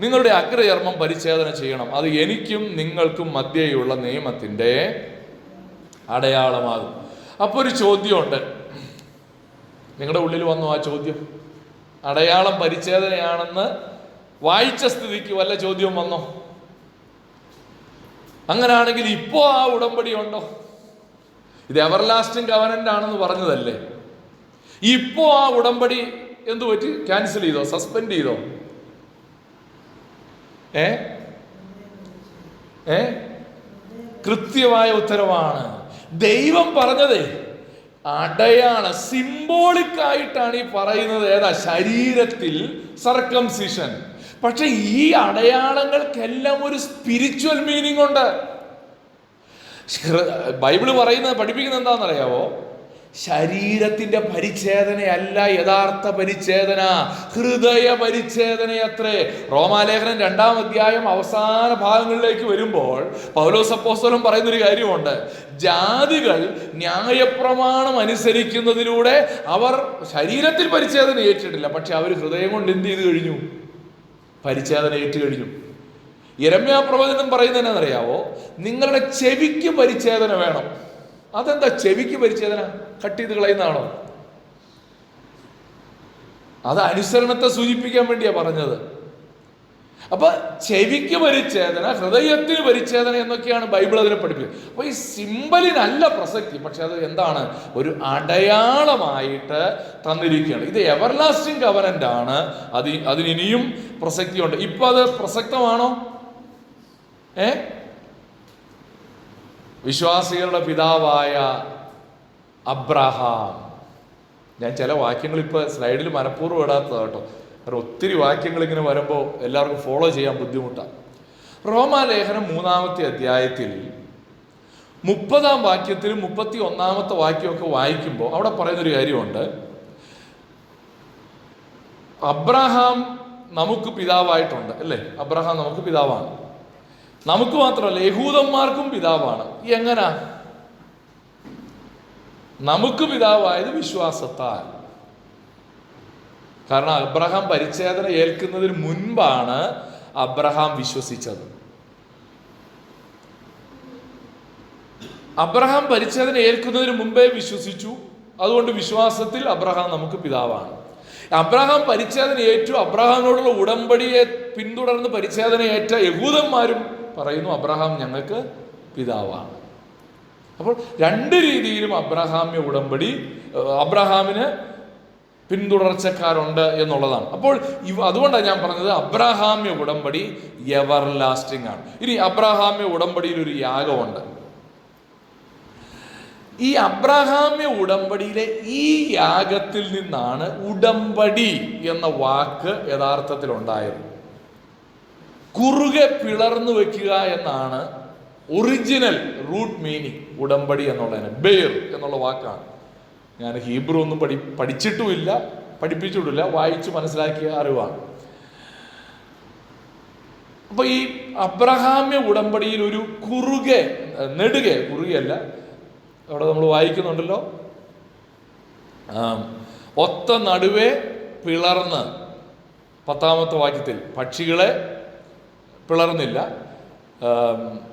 നിങ്ങളുടെ അഗ്രചർമ്മം പരിച്ഛേദന ചെയ്യണം, അത് എനിക്കും നിങ്ങൾക്കും മധ്യയുള്ള നിയമത്തിൻ്റെ അടയാളമാകും. അപ്പോൾ ഒരു ചോദ്യമുണ്ട് നിങ്ങളുടെ ഉള്ളിൽ വന്നു. ആ ചോദ്യം, അടയാളം പരിച്ഛേദനയാണെന്ന് വായിച്ച സ്ഥിതിക്ക് വല്ല ചോദ്യവും വന്നോ? അങ്ങനാണെങ്കിൽ ഇപ്പോൾ ആ ഉടമ്പടി ഉണ്ടോ? ഇത് എവർലാസ്റ്റിംഗ് കവനന്റ് ആണെന്ന് പറഞ്ഞതല്ലേ? ഇപ്പോ ആ ഉടമ്പടി എന്തു പറ്റി? ക്യാൻസൽ ചെയ്തോ? സസ്പെൻഡ് ചെയ്തോ? കൃത്യമായ ഉത്തരവാണ്. ദൈവം പറഞ്ഞതേ അടയാളം, സിംബോളിക് ആയിട്ടാണ് ഈ പറയുന്നത്. ഏതാ? ശരീരത്തിൽ സർക്കംസിഷൻ. പക്ഷെ ഈ അടയാളങ്ങൾക്കെല്ലാം ഒരു സ്പിരിച്വൽ മീനിങ് ഉണ്ട്. ബൈബിള് പഠിപ്പിക്കുന്നത് എന്താണെന്നറിയാവോ? ശരീരത്തിന്റെ പരിച്ഛേദനയല്ല യഥാർത്ഥ പരിച്ഛേദന, ഹൃദയ പരിച്ഛേദനയത്രേ. റോമാലേഖനം 2-ാം അധ്യായം അവസാന ഭാഗങ്ങളിലേക്ക് വരുമ്പോൾ പൗലോസ് അപ്പോസ്തലൻ പറയുന്നൊരു കാര്യമുണ്ട്. ജാതികൾ ന്യായപ്രമാണം അനുസരിക്കുന്നതിലൂടെ അവർ ശരീരത്തിൽ പരിച്ഛേദന ഏറ്റിട്ടില്ല, പക്ഷെ അവർ ഹൃദയം കൊണ്ട് എന്ത് ചെയ്തു കഴിഞ്ഞു? പരിച്ഛേദന ഏറ്റു കഴിഞ്ഞു. യിരെമ്യാ പ്രവചനം പറയുന്നത് എന്നറിയാവോ? നിങ്ങളുടെ ചെവിക്ക് പരിച്ഛേദന വേണം. അതെന്താ ചെവിക്ക് പരിച്ഛേദന? കട്ട് ചെയ്ത് കളയുന്നതാണോ? അത് അനുസരണത്തെ സൂചിപ്പിക്കാൻ വേണ്ടിയാ പറഞ്ഞത്. അപ്പൊ ചെവിക്ക് പരിച്ഛേദന, ഹൃദയത്തിന് പരിച്ഛേദന എന്നൊക്കെയാണ് ബൈബിൾ അതിനെ പഠിപ്പിക്കുന്നത്. അപ്പൊ ഈ സിംബലിനല്ല പ്രസക്തി, പക്ഷെ അത് എന്താണ്? ഒരു അടയാളമായിട്ട് തന്നിരിക്കുകയാണ്. ഇത് എവർലാസ്റ്റിംഗ് കവനന്റ് ആണ്. അതിനിയും പ്രസക്തിയുണ്ട്. ഇപ്പൊ അത് പ്രസക്തമാണോ? വിശ്വാസികളുടെ പിതാവായ അബ്രഹാം. ഞാൻ ചില വാക്യങ്ങൾ ഇപ്പോൾ സ്ലൈഡിൽ മനഃപൂർവ്വം ഇടാത്തതാണ് കേട്ടോ, കാരണം ഒത്തിരി വാക്യങ്ങൾ ഇങ്ങനെ വരുമ്പോൾ എല്ലാവർക്കും ഫോളോ ചെയ്യാൻ ബുദ്ധിമുട്ടാണ്. റോമാലേഖനം 3-ാമത്തെ അധ്യായത്തിൽ 30-ാം വാക്യത്തിലും 31-ാമത്തെ വാക്യമൊക്കെ വായിക്കുമ്പോൾ അവിടെ പറയുന്നൊരു കാര്യമുണ്ട്. അബ്രഹാം നമുക്ക് പിതാവായിട്ടുണ്ട് അല്ലേ? അബ്രഹാം നമുക്ക് പിതാവാണ്. നമുക്ക് മാത്രമല്ല, യഹൂദന്മാർക്കും പിതാവാണ്. എങ്ങനാ? നമുക്ക് പിതാവായത് വിശ്വാസത്താൽ. കാരണം അബ്രഹാം പരിച്ഛേദന ഏൽക്കുന്നതിന് മുൻപാണ് അബ്രഹാം വിശ്വസിച്ചത്. അബ്രഹാം പരിച്ഛേദന ഏൽക്കുന്നതിന് മുമ്പേ വിശ്വസിച്ചു. അതുകൊണ്ട് വിശ്വാസത്തിൽ അബ്രഹാം നമുക്ക് പിതാവാണ്. അബ്രഹാം പരിച്ഛേദന ഏറ്റു. അബ്രഹാമിനോടുള്ള ഉടമ്പടിയെ പിന്തുടർന്ന് പരിച്ഛേദന ഏറ്റ യഹൂദന്മാരും പറയുന്നു അബ്രഹാം ഞങ്ങൾക്ക് പിതാവാണ്. അപ്പോൾ രണ്ട് രീതിയിലും അബ്രഹാമ്യ ഉടമ്പടി, അബ്രഹാമിന് പിന്തുടർച്ചക്കാരുണ്ട് എന്നുള്ളതാണ്. അപ്പോൾ അതുകൊണ്ടാണ് ഞാൻ പറഞ്ഞത് അബ്രഹാമ്യ ഉടമ്പടി എവർ ലാസ്റ്റിംഗ് ആണ്. ഇനി അബ്രഹാമ്യ ഉടമ്പടിയിൽ ഒരു യാഗമുണ്ട്. ഈ അബ്രഹാമ്യ ഉടമ്പടിയിലെ ഈ യാഗത്തിൽ നിന്നാണ് ഉടമ്പടി എന്ന വാക്ക് യഥാർത്ഥത്തിൽ ഉണ്ടായത്. കുറുകെ പിളർന്നു വെക്കുക എന്നാണ് ഒറിജിനൽ റൂട്ട് മീനിങ് ഉടമ്പടി എന്നുള്ളതിന്. ബെയർ എന്നുള്ള വാക്കാണ്. ഞാൻ ഹീബ്രു ഒന്നും പഠിച്ചിട്ടുമില്ല, പഠിപ്പിച്ചിട്ടില്ല, വായിച്ചു മനസ്സിലാക്കിയ അറിവാണ്. അപ്പൊ ഈ അബ്രഹാമ്യ ഉടമ്പടിയിൽ ഒരു കുറുകെ കുറുകയല്ല, അവിടെ നമ്മൾ വായിക്കുന്നുണ്ടല്ലോ, ഒത്ത നടുവേ പിളർന്ന്, 10ാമത്തെ വാക്യത്തിൽ പക്ഷികളെ പിളർന്നില്ല.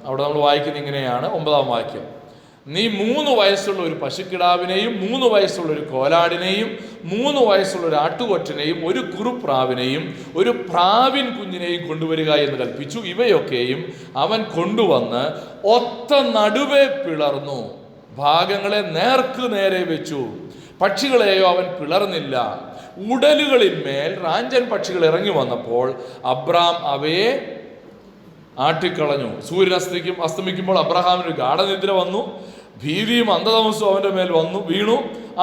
അവിടെ നമ്മൾ വായിക്കുന്നത് ഇങ്ങനെയാണ്, 9ാം വാക്യം: നീ 3 വയസ്സുള്ള ഒരു പശുക്കിടാവിനെയും 3 വയസ്സുള്ള ഒരു കോലാടിനെയും 3 വയസ്സുള്ള ഒരു ആട്ടുകൊറ്റനെയും ഒരു കുറുപ്രാവിനെയും ഒരു പ്രാവിൻ കുഞ്ഞിനെയും കൊണ്ടുവരിക എന്ന് കൽപ്പിച്ചു. ഇവയൊക്കെയും അവൻ കൊണ്ടുവന്ന് ഒത്ത നടുവേ പിളർന്നു, ഭാഗങ്ങളെ നേർക്ക് നേരെ വെച്ചു. പക്ഷികളെയോ അവൻ പിളർന്നില്ല. ഉടലുകളിന്മേൽ റാഞ്ചൻ പക്ഷികൾ ഇറങ്ങി വന്നപ്പോൾ അബ്രാം അവയെ ആട്ടിക്കളഞ്ഞു. സൂര്യൻ അസ്തമിക്കുമ്പോൾ അബ്രഹാമിന് ഗാഢനിദ്ര വന്നു. ഭീതിയും അന്ധതമസ്സും അവന്റെ മേൽ വീണു.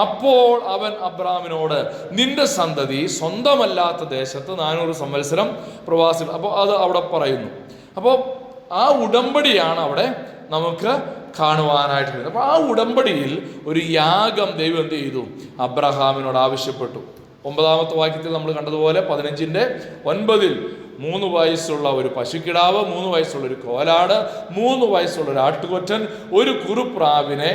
അപ്പോൾ അവൻ അബ്രാമിനോട്, നിന്റെ സന്തതി സ്വന്തമല്ലാത്ത ദേശത്ത് 400 സംവത്സരം പ്രവാസി. അപ്പോൾ അത് അവിടെ പറയുന്നു. അപ്പോൾ ആ ഉടമ്പടിയാണ് അവിടെ നമുക്ക് കാണുവാനായിട്ട് കഴിയുന്നത്. അപ്പോൾ ആ ഉടമ്പടിയിൽ ഒരു യാഗം ദൈവം എന്ത് ചെയ്തു? അബ്രഹാമിനോട് ആവശ്യപ്പെട്ടു. 9ാമത്തെ വാക്യത്തിൽ നമ്മൾ കണ്ടതുപോലെ 15:9 3 വയസ്സുള്ള ഒരു പശുക്കിടാവ്, 3 വയസ്സുള്ള ഒരു കോലാട്, 3 വയസ്സുള്ള ഒരു ആട്ടുകൊറ്റൻ, ഒരു കുറുപ്രാവിനെ,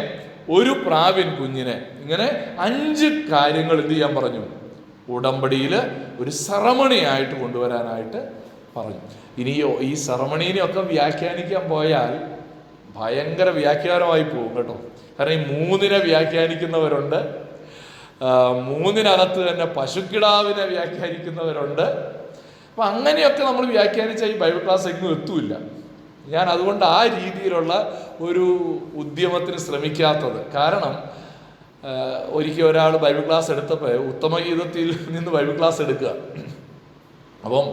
ഒരു പ്രാവിൻ കുഞ്ഞിനെ, ഇങ്ങനെ 5 കാര്യങ്ങൾ എന്ത് ചെയ്യാൻ പറഞ്ഞു? ഉടമ്പടിയിൽ ഒരു സെറമണിയായിട്ട് കൊണ്ടുവരാനായിട്ട് പറഞ്ഞു. ഇനിയോ ഈ സെറമണീനെയൊക്കെ വ്യാഖ്യാനിക്കാൻ പോയാൽ ഭയങ്കര വ്യാഖ്യാനമായി പോകും കേട്ടോ. കാരണം ഈ 3നെ വ്യാഖ്യാനിക്കുന്നവരുണ്ട്, 3നകത്ത് തന്നെ പശുക്കിടാവിനെ വ്യാഖ്യാനിക്കുന്നവരുണ്ട്. അപ്പം അങ്ങനെയൊക്കെ നമ്മൾ വ്യാഖ്യാനിച്ച ഈ ബൈബിൾ ക്ലാസ് എങ്ങും എത്തൂല്ല. ഞാൻ അതുകൊണ്ട് ആ രീതിയിലുള്ള ഒരു ഉദ്യമത്തിന് ശ്രമിക്കാത്തത്. കാരണം ഒരിക്കൽ ഒരാൾ ബൈബിൾ ക്ലാസ് എടുത്തപ്പോൾ ഉത്തമഗീതത്തിൽ നിന്ന് ബൈബിൾ ക്ലാസ് എടുക്കുക. അപ്പം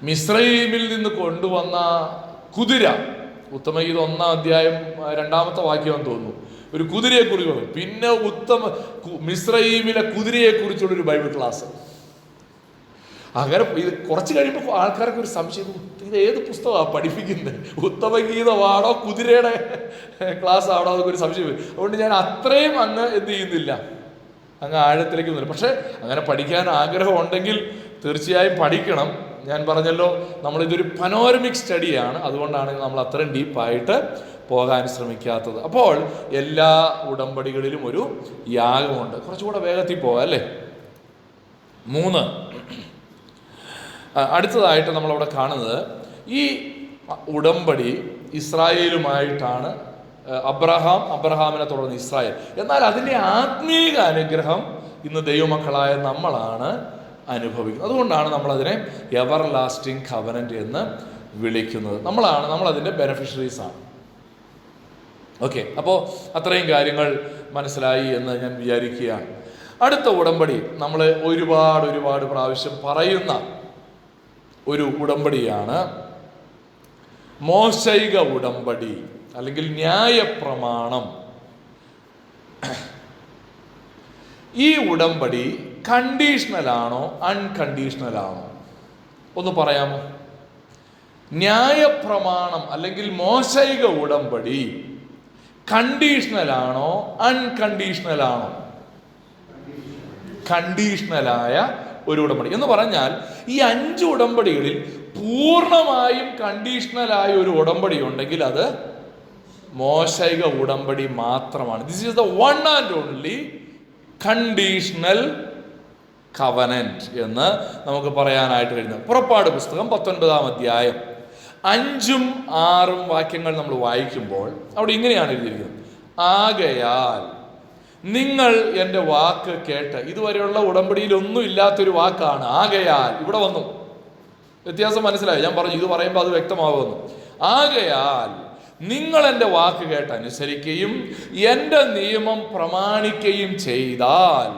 മിസ്രയീമിൽ നിന്ന് കൊണ്ടുവന്ന കുതിര, ഉത്തമഗീതം 1-ാം അധ്യായം 2ാമത്തെ വാക്യം തോന്നുന്നു, ഒരു കുതിരയെക്കുറിച്ച് പറയും. പിന്നെ മിസ്രയീമിലെ കുതിരയെക്കുറിച്ചുള്ളൊരു ബൈബിൾ ക്ലാസ്. അങ്ങനെ ഇത് കുറച്ച് കഴിയുമ്പോൾ ആൾക്കാർക്ക് ഒരു സംശയം, ഇത് ഏത് പുസ്തകമാണ് പഠിപ്പിക്കുന്നത്? ഉത്തമഗീതമാണോ കുതിരയുടെ ക്ലാസ് ആണോ? അതൊക്കെ ഒരു സംശയം വരും. അതുകൊണ്ട് ഞാൻ അത്രയും അങ്ങ് എന്ത് ചെയ്യുന്നില്ല, അങ്ങ് ആഴത്തിലേക്ക് ഒന്നുമില്ല. പക്ഷെ അങ്ങനെ പഠിക്കാൻ ആഗ്രഹം ഉണ്ടെങ്കിൽ തീർച്ചയായും പഠിക്കണം. ഞാൻ പറഞ്ഞല്ലോ, നമ്മളിതൊരു പനോരമിക് സ്റ്റഡിയാണ്, അതുകൊണ്ടാണ് നമ്മൾ അത്രയും ഡീപ്പായിട്ട് പോകാൻ ശ്രമിക്കാത്തത്. അപ്പോൾ എല്ലാ ഉടമ്പടികളിലും ഒരു യാഗമുണ്ട്. കുറച്ചുകൂടെ വേഗത്തിൽ പോകാം അല്ലേ? 3 അടുത്തതായിട്ട് നമ്മളവിടെ കാണുന്നത്, ഈ ഉടമ്പടി ഇസ്രായേലുമായിട്ടാണ്. അബ്രഹാമിനെ തുടർന്ന് ഇസ്രായേൽ. എന്നാൽ അതിൻ്റെ ആത്മീക അനുഗ്രഹം ഇന്ന് ദൈവമക്കളായ നമ്മളാണ് അനുഭവിക്കുന്നത്. അതുകൊണ്ടാണ് നമ്മളതിനെ എവർ ലാസ്റ്റിംഗ് കവനന്റ് എന്ന് വിളിക്കുന്നത്. നമ്മളതിൻ്റെ ബെനഫിഷ്യറീസാണ്. ഓക്കെ, അപ്പോൾ അത്രയും കാര്യങ്ങൾ മനസ്സിലായി എന്ന് ഞാൻ വിചാരിക്കുകയാണ്. അടുത്ത ഉടമ്പടി നമ്മൾ ഒരുപാട് പ്രാവശ്യം പറയുന്ന ഒരു ഉടമ്പടിയാണ് മോശൈക ഉടമ്പടി അല്ലെങ്കിൽ ന്യായപ്രമാണം. ഈ ഉടമ്പടി കണ്ടീഷണലാണോ അൺകണ്ടീഷണലാണോ ഒന്ന് പറയാമോ? ന്യായപ്രമാണം അല്ലെങ്കിൽ മോശൈക ഉടമ്പടി കണ്ടീഷണലാണോ അൺകണ്ടീഷണലാണോ? കണ്ടീഷണലായ ഒരു ഉടമ്പടി എന്ന് പറഞ്ഞാൽ ഈ 5 ഉടമ്പടികളിൽ പൂർണ്ണമായും കണ്ടീഷണലായ ഒരു ഉടമ്പടി ഉണ്ടെങ്കിൽ അത് മോശൈക ഉടമ്പടി മാത്രമാണ്. This is the one and only conditional covenant എന്ന് നമുക്ക് പറയാനായിട്ട് കഴിയുന്നത്. പുറപ്പാട് പുസ്തകം 19-ാം അധ്യായം 5ഉം 6ഉം വാക്യങ്ങൾ നമ്മൾ വായിക്കുമ്പോൾ അവിടെ ഇങ്ങനെയാണ് എഴുതിയിരിക്കുന്നത്: ആകയാൽ നിങ്ങൾ എൻ്റെ വാക്ക് കേട്ട്. ഇതുവരെയുള്ള ഉടമ്പടിയിൽ ഒന്നും ഇല്ലാത്തൊരു വാക്കാണ് ആകയാൽ. ഇവിടെ വന്നു, വ്യത്യാസം മനസ്സിലായി. ഞാൻ പറഞ്ഞു ഇത് പറയുമ്പോൾ അത് വ്യക്തമാവുന്നു. ആകയാൽ നിങ്ങൾ എൻ്റെ വാക്ക് കേട്ട് അനുസരിക്കുകയും എൻ്റെ നിയമം പ്രമാണിക്കുകയും ചെയ്താൽ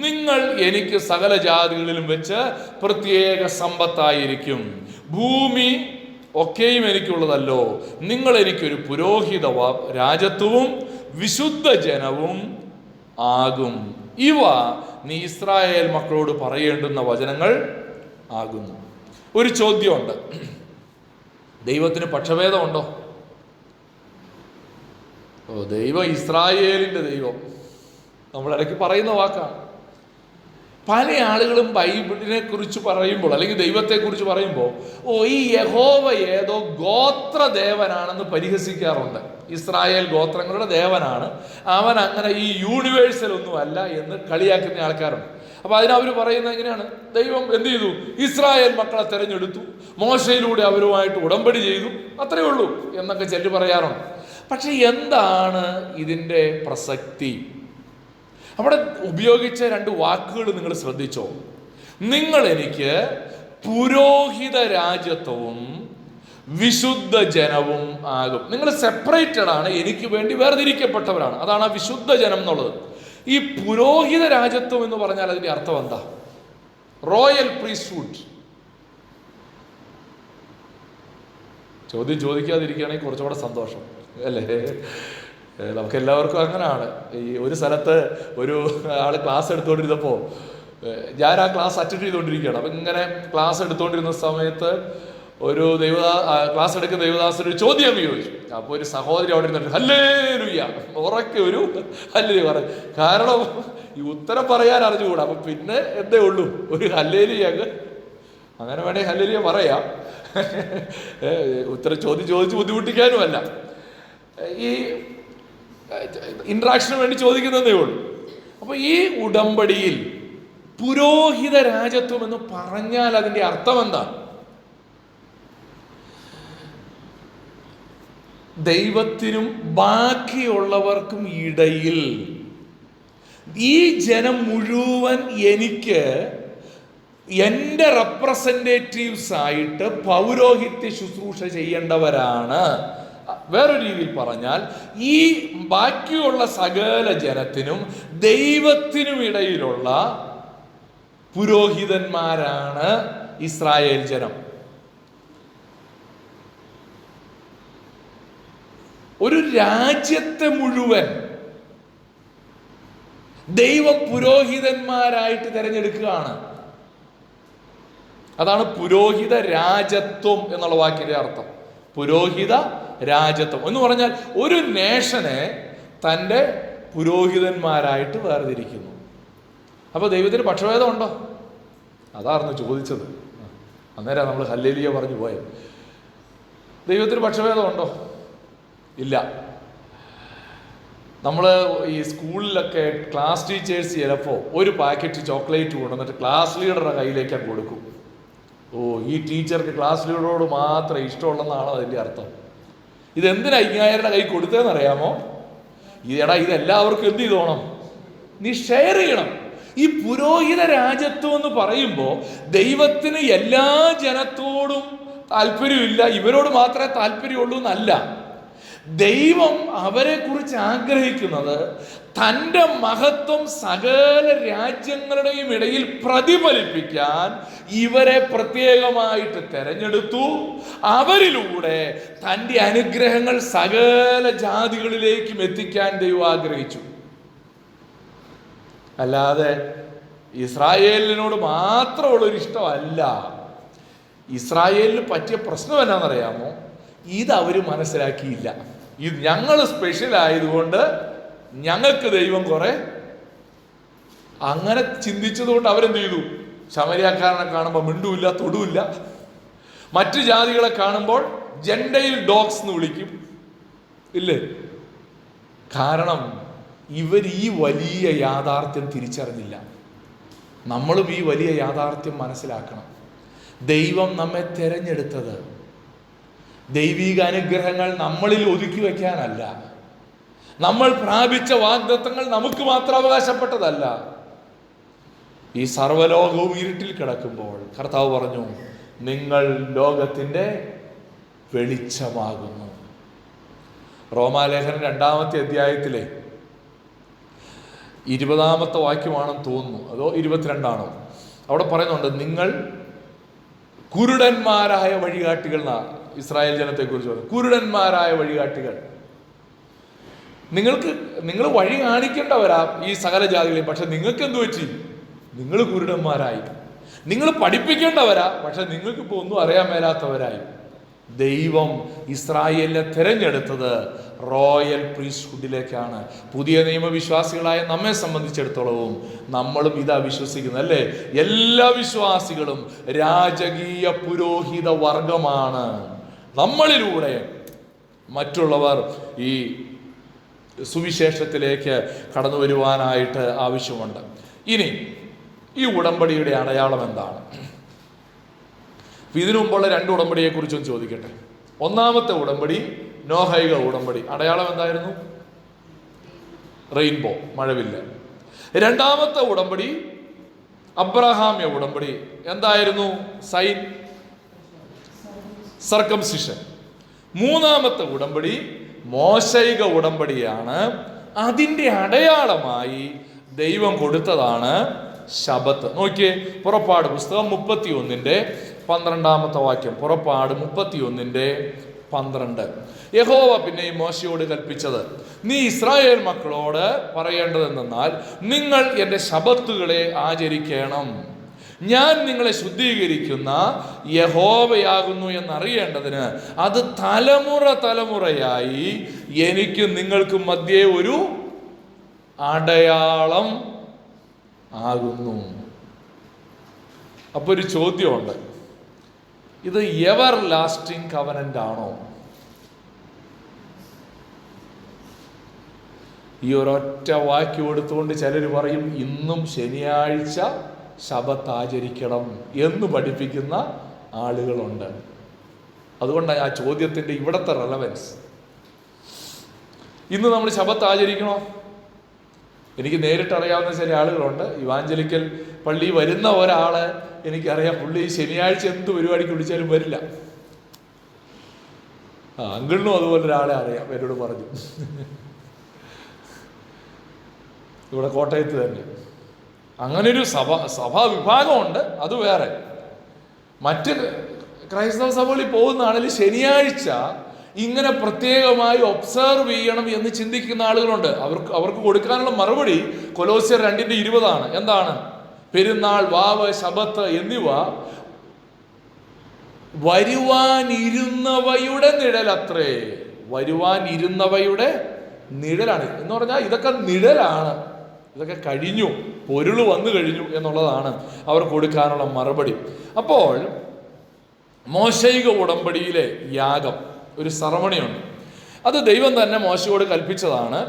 നിങ്ങൾ എനിക്ക് സകല ജാതികളിലും വെച്ച് പ്രത്യേക സമ്പത്തായിരിക്കും. ഭൂമി ഒക്കെയും എനിക്കുള്ളതല്ലോ. നിങ്ങൾ എനിക്കൊരു പുരോഹിത രാജത്വവും വിശുദ്ധ ജനവും ആകും. ഇവ നീ ഇസ്രായേൽ മക്കളോട് പറയേണ്ടുന്ന വചനങ്ങൾ ആകുന്നു. ഒരു ചോദ്യമുണ്ട്: ദൈവത്തിന് പക്ഷഭേദമുണ്ടോ? ദൈവം ഇസ്രായേലിൻ്റെ ദൈവം നമ്മളിടയ്ക്ക് പറയുന്ന വാക്കാണ്. പല ആളുകളും ബൈബിളിനെ കുറിച്ച് പറയുമ്പോൾ അല്ലെങ്കിൽ ദൈവത്തെക്കുറിച്ച് പറയുമ്പോൾ ഈ യഹോവ ഏതോ ഗോത്രദേവനാണെന്ന് പരിഹസിക്കാറുണ്ട്. ഇസ്രായേൽ ഗോത്രങ്ങളുടെ ദേവനാണ് അവൻ, അങ്ങനെ ഈ യൂണിവേഴ്സൽ ഒന്നുമല്ല എന്ന് കളിയാക്കുന്ന ആൾക്കാരുണ്ട്. അപ്പൊ അതിനവർ പറയുന്നത് എങ്ങനെയാണ്? ദൈവം എന്ത് ചെയ്തു? ഇസ്രായേൽ മക്കളെ തെരഞ്ഞെടുത്തു, മോശയിലൂടെ അവരുമായിട്ട് ഉടമ്പടി ചെയ്തു, അത്രയേ ഉള്ളൂ എന്നൊക്കെ ചെല്ലു പറയാറുണ്ട്. പക്ഷെ എന്താണ് ഇതിൻ്റെ പ്രസക്തി? അവിടെ ഉപയോഗിച്ച 2 വാക്കുകൾ നിങ്ങൾ ശ്രദ്ധിച്ചോ? നിങ്ങൾ എനിക്ക് പുരോഹിത രാജത്വവും വിശുദ്ധ ജനവും ആകും. നിങ്ങൾ സെപ്പറേറ്റഡ് ആണ്, എനിക്ക് വേണ്ടി വേർതിരിക്കപ്പെട്ടവരാണ്. അതാണ് ആ വിശുദ്ധ ജനം എന്നുള്ളത്. ഈ പുരോഹിത രാജത്വം എന്ന് പറഞ്ഞാൽ അതിന്റെ അർത്ഥം എന്താ? Royal priesthood. ചോദ്യം ചോദിക്കാതിരിക്കുകയാണെങ്കിൽ കുറച്ചുകൂടെ സന്തോഷം അല്ലേ? നമുക്ക് എല്ലാവർക്കും അങ്ങനെയാണ്. ഈ ഒരു സ്ഥലത്ത് ഒരു ആള് ക്ലാസ് എടുത്തുകൊണ്ടിരുന്നപ്പോൾ ഞാൻ ആ ക്ലാസ് അറ്റൻഡ് ചെയ്തുകൊണ്ടിരിക്കുകയാണ്. അപ്പം ഇങ്ങനെ ക്ലാസ് എടുത്തുകൊണ്ടിരുന്ന സമയത്ത് ഒരു ക്ലാസ് എടുക്കുന്ന ദേവദാസൻ ഒരു ചോദ്യം ചോദിച്ചു. അപ്പോൾ ഒരു സഹോദരി അവിടെ ഇരുന്നിട്ട് ഹല്ലേലൂയ ഉറക്കെ ഒരു ഹല്ലേലൂയ പറയും. കാരണം ഈ ഉത്തരം പറയാൻ അറിഞ്ഞുകൂടാ. അപ്പം പിന്നെ എന്തേ ഉള്ളൂ, ഒരു ഹല്ലേലൂയ അങ്ങനെ വേണേ ഹല്ലേലൂയ പറയാം. ഉത്തരം ചോദിച്ച് ബുദ്ധിമുട്ടിക്കാനുമല്ല, ഈ ഇൻട്രാക്ഷന് വേണ്ടി ചോദിക്കുന്നതേ ഉള്ളൂ. അപ്പൊ ഈ ഉടമ്പടിയിൽ പുരോഹിത രാജത്വം എന്ന് പറഞ്ഞാൽ അതിന്റെ അർത്ഥം എന്താണ്? ദൈവത്തിനും ബാക്കിയുള്ളവർക്കും ഇടയിൽ ഈ ജനം മുഴുവൻ എനിക്ക് എൻ്റെ റെപ്രസെൻറ്റേറ്റീവ്സ് ആയിട്ട് പൗരോഹിത്യ ശുശ്രൂഷ ചെയ്യേണ്ടവരാണ്. വേറൊരു രീതിയിൽ പറഞ്ഞാൽ ഈ ബാക്കിയുള്ള സകല ജനത്തിനും ദൈവത്തിനും ഇടയിലുള്ള പുരോഹിതന്മാരാണ് ഇസ്രായേൽ ജനം. ഒരു രാജ്യത്തെ മുഴുവൻ ദൈവം പുരോഹിതന്മാരായിട്ട് തിരഞ്ഞെടുക്കുകയാണ്. അതാണ് പുരോഹിത രാജത്വം എന്നുള്ള വാക്കിന്റെ അർത്ഥം. പുരോഹിത രാജത്വം എന്ന് പറഞ്ഞാൽ ഒരു നേഷനെ തൻ്റെ പുരോഹിതന്മാരായിട്ട് വേർതിരിക്കുന്നു. അപ്പോൾ ദൈവത്തിന് പക്ഷഭേദം ഉണ്ടോ? അതായിരുന്നു ചോദിച്ചത്. അന്നേരം നമ്മൾ ഹല്ലേലൂയ പറഞ്ഞു പോയത്. ദൈവത്തിന് പക്ഷഭേദം ഉണ്ടോ? ഇല്ല. നമ്മൾ ഈ സ്കൂളിലൊക്കെ ക്ലാസ് ടീച്ചേഴ്സ് ചിലപ്പോൾ ഒരു പാക്കറ്റ് ചോക്ലേറ്റ് കൊണ്ടുവന്നിട്ട് ക്ലാസ് ലീഡറുടെ കയ്യിലേക്ക് കൊടുക്കും. ഈ ടീച്ചർക്ക് ക്ലാസ് ലീഡറോട് മാത്രം ഇഷ്ടമുള്ളതെന്നാണോ അതിൻ്റെ അർത്ഥം? ഇതെന്തിനാ ഇങ്ങായരുടെ കൈ കൊടുത്തതെന്നറിയാമോ? ഇതെല്ലാവർക്കും എന്ത് ചെയ്തോണം? നീ ഷെയർ ചെയ്യണം. ഈ പുരോഹിത രാജത്വം എന്ന് പറയുമ്പോൾ ദൈവത്തിന് എല്ലാ ജനത്തോടും താല്പര്യമില്ല, ഇവരോട് മാത്രമേ താല്പര്യമുള്ളൂ എന്നല്ല. ദൈവം അവരെ കുറിച്ച് ആഗ്രഹിക്കുന്നത് തൻ്റെ മഹത്വം സകല രാജ്യങ്ങളുടെയും ഇടയിൽ പ്രതിഫലിപ്പിക്കാൻ ഇവരെ പ്രത്യേകമായിട്ട് തെരഞ്ഞെടുത്തു. അവരിലൂടെ തൻ്റെ അനുഗ്രഹങ്ങൾ സകല ജാതികളിലേക്കും എത്തിക്കാൻ ദൈവം ആഗ്രഹിച്ചു. അല്ലാതെ ഇസ്രായേലിനോട് മാത്രമുള്ളൊരു ഇഷ്ടമല്ല. ഇസ്രായേലിന് പറ്റിയ പ്രശ്നം എന്നാണെന്നറിയാമോ? ഇതവർ മനസ്സിലാക്കിയില്ല. ഇത് ഞങ്ങൾ സ്പെഷ്യൽ ആയതുകൊണ്ട് ഞങ്ങൾക്ക് ദൈവം കുറെ അങ്ങനെ ചിന്തിച്ചതുകൊണ്ട് അവരെന്ത് ചെയ്തു? ശമരിയാക്കാരനെ കാണുമ്പോൾ മിണ്ടൂല്ല, തൊടുമില്ല. മറ്റു ജാതികളെ കാണുമ്പോൾ ജെൻഡയിൽ ഡോഗ്സ് എന്ന് വിളിക്കും, ഇല്ലേ? കാരണം ഇവർ ഈ വലിയ യാഥാർത്ഥ്യം തിരിച്ചറിഞ്ഞില്ല. നമ്മളും ഈ വലിയ യാഥാർത്ഥ്യം മനസ്സിലാക്കണം. ദൈവം നമ്മെ തിരഞ്ഞെടുത്തത് ദൈവിക അനുഗ്രഹങ്ങൾ നമ്മളിൽ ഒതുക്കി വയ്ക്കാനല്ല. നമ്മൾ പ്രാപിച്ച വാഗ്ദത്തങ്ങൾ നമുക്ക് മാത്രം അവകാശപ്പെട്ടതല്ല. ഈ സർവ്വലോകവും ഇരുട്ടിൽ കിടക്കുമ്പോൾ കർത്താവ് പറഞ്ഞു, നിങ്ങൾ ലോകത്തിൻ്റെ വെളിച്ചമാകുന്നു. റോമാലേഖനം 2-ാമത്തെ അധ്യായത്തിലെ 20-ാമത്തെ വാക്യമാണെന്ന് തോന്നുന്നു, അതോ 22-ആണോ? അവിടെ പറയുന്നുണ്ട്, നിങ്ങൾ കുരുടന്മാരായ വഴികാട്ടികൾ. ഇസ്രായേൽ ജനത്തെക്കുറിച്ച് പറഞ്ഞു, കുരുടന്മാരായ വഴികാട്ടികൾ. നിങ്ങൾ വഴി കാണിക്കേണ്ടവരാ ഈ സകല ജാതികളെയും. പക്ഷെ നിങ്ങൾക്ക് എന്തു പറ്റി? നിങ്ങൾ കുരുടന്മാരായി. നിങ്ങൾ പഠിപ്പിക്കേണ്ടവരാ, പക്ഷെ നിങ്ങൾക്ക് ഇപ്പോൾ ഒന്നും അറിയാൻ മേലാത്തവരായി. ദൈവം ഇസ്രായേലിനെ തിരഞ്ഞെടുത്തത് റോയൽ പ്രീസ്റ്റ്ഹുഡിലേക്കാണ്. പുതിയ നിയമവിശ്വാസികളായ നമ്മെ സംബന്ധിച്ചിടത്തോളവും നമ്മളും ഇതാ വിശ്വസിക്കുന്നത്, അല്ലേ? എല്ലാ വിശ്വാസികളും രാജകീയ പുരോഹിത വർഗമാണ്. നമ്മളിലൂടെ മറ്റുള്ളവർ ഈ സുവിശേഷത്തിലേക്ക് കടന്നു വരുവാനായിട്ട് ആവശ്യമുണ്ട്. ഇനി ഈ ഉടമ്പടിയുടെ അടയാളം എന്താണ്? ഇതിനു മുമ്പുള്ള 2 ഉടമ്പടിയെ കുറിച്ചും ചോദിക്കട്ടെ. 1-ാമത്തെ ഉടമ്പടി നോഹൈക ഉടമ്പടി. അടയാളം എന്തായിരുന്നു? റെയിൻബോ, മഴവില്ല്. 2-ാമത്തെ ഉടമ്പടി അബ്രഹാമ്യ ഉടമ്പടി. എന്തായിരുന്നു? Sign, circumcision. 3-ാമത്തെ ഉടമ്പടി മോശൈക ഉടമ്പടിയാണ്. അതിൻ്റെ അടയാളമായി ദൈവം കൊടുത്തതാണ് ശബത്ത്. നോക്കിയേ, പുറപ്പാട് പുസ്തകം 31-ന്റെ-12 വാക്യം. പുറപ്പാട് 31-ന്റെ-12. യഹോവ പിന്നെയും മോശയോട് കൽപ്പിച്ചത്, നീ ഇസ്രായേൽ മക്കളോട് പറയേണ്ടതെന്നാൽ, നിങ്ങൾ എൻ്റെ ശബത്തുകളെ ആചരിക്കണം. ഞാൻ നിങ്ങളെ ശുദ്ധീകരിക്കുന്ന യഹോവയാകുന്നു എന്നറിയേണ്ടതിന് അത് തലമുറ തലമുറയായി എനിക്കും നിങ്ങൾക്കും മധ്യേ ഒരു അടയാളം ആകുന്നു. അപ്പൊ ഒരു ചോദ്യമുണ്ട്, ഇത് എവർ ലാസ്റ്റിംഗ് കവനന്റ് ആണോ? ഈ ഒരൊറ്റ വാക്യം എടുത്തുകൊണ്ട് ചിലർ പറയും, ഇന്നും ശനിയാഴ്ച ശബത്ത് ആചരിക്കണം എന്ന് പഠിപ്പിക്കുന്ന ആളുകളുണ്ട്. അതുകൊണ്ടാണ് ആ ചോദ്യത്തിൻ്റെ ഇവിടുത്തെ റെലവൻസ്. ഇന്ന് നമ്മൾ ശബത്ത് ആചരിക്കണോ? എനിക്ക് നേരിട്ട് അറിയാവുന്ന ചില ആളുകളുണ്ട്. ഇവാഞ്ചലിക്കൽ പള്ളി വരുന്ന ഒരാളെ എനിക്കറിയാം, പുള്ളി ശനിയാഴ്ച എന്ത് പരിപാടിക്ക് വിളിച്ചാലും വരില്ല. അങ്കിളിനും അതുപോലെ ഒരാളെ അറിയാം, എന്നോട് പറഞ്ഞു. ഇവിടെ കോട്ടയത്ത് തന്നെ അങ്ങനൊരു സഭാ വിഭാഗമുണ്ട്. അത് വേറെ. മറ്റ് ക്രൈസ്തവ സഭകളിൽ പോകുന്ന ആണെങ്കിൽ ശനിയാഴ്ച ഇങ്ങനെ പ്രത്യേകമായി ഒബ്സർവ് ചെയ്യണം എന്ന് ചിന്തിക്കുന്ന ആളുകളുണ്ട്. അവർക്ക് കൊടുക്കാനുള്ള മറുപടി കൊലോസ്യർ 2:20 എന്താണ്? പെരുന്നാൾ, വാവ്, ശബത്ത് എന്നിവ വരുവാനിരുന്നവയുടെ നിഴലത്രേ. വരുവാനിരുന്നവയുടെ നിഴലാണ് എന്ന് പറഞ്ഞാൽ ഇതൊക്കെ നിഴലാണ്, ഇതൊക്കെ കഴിഞ്ഞു, പൊരുൾ വന്നു കഴിഞ്ഞു എന്നുള്ളതാണ് അവർ കൊടുക്കാനുള്ള മറുപടി. അപ്പോൾ മോശൈക ഉടമ്പടിയിലെ യാഗം, ഒരു സെറമണിയുണ്ട്. അത് ദൈവം തന്നെ മോശയോട് കൽപ്പിച്ചതാണ്.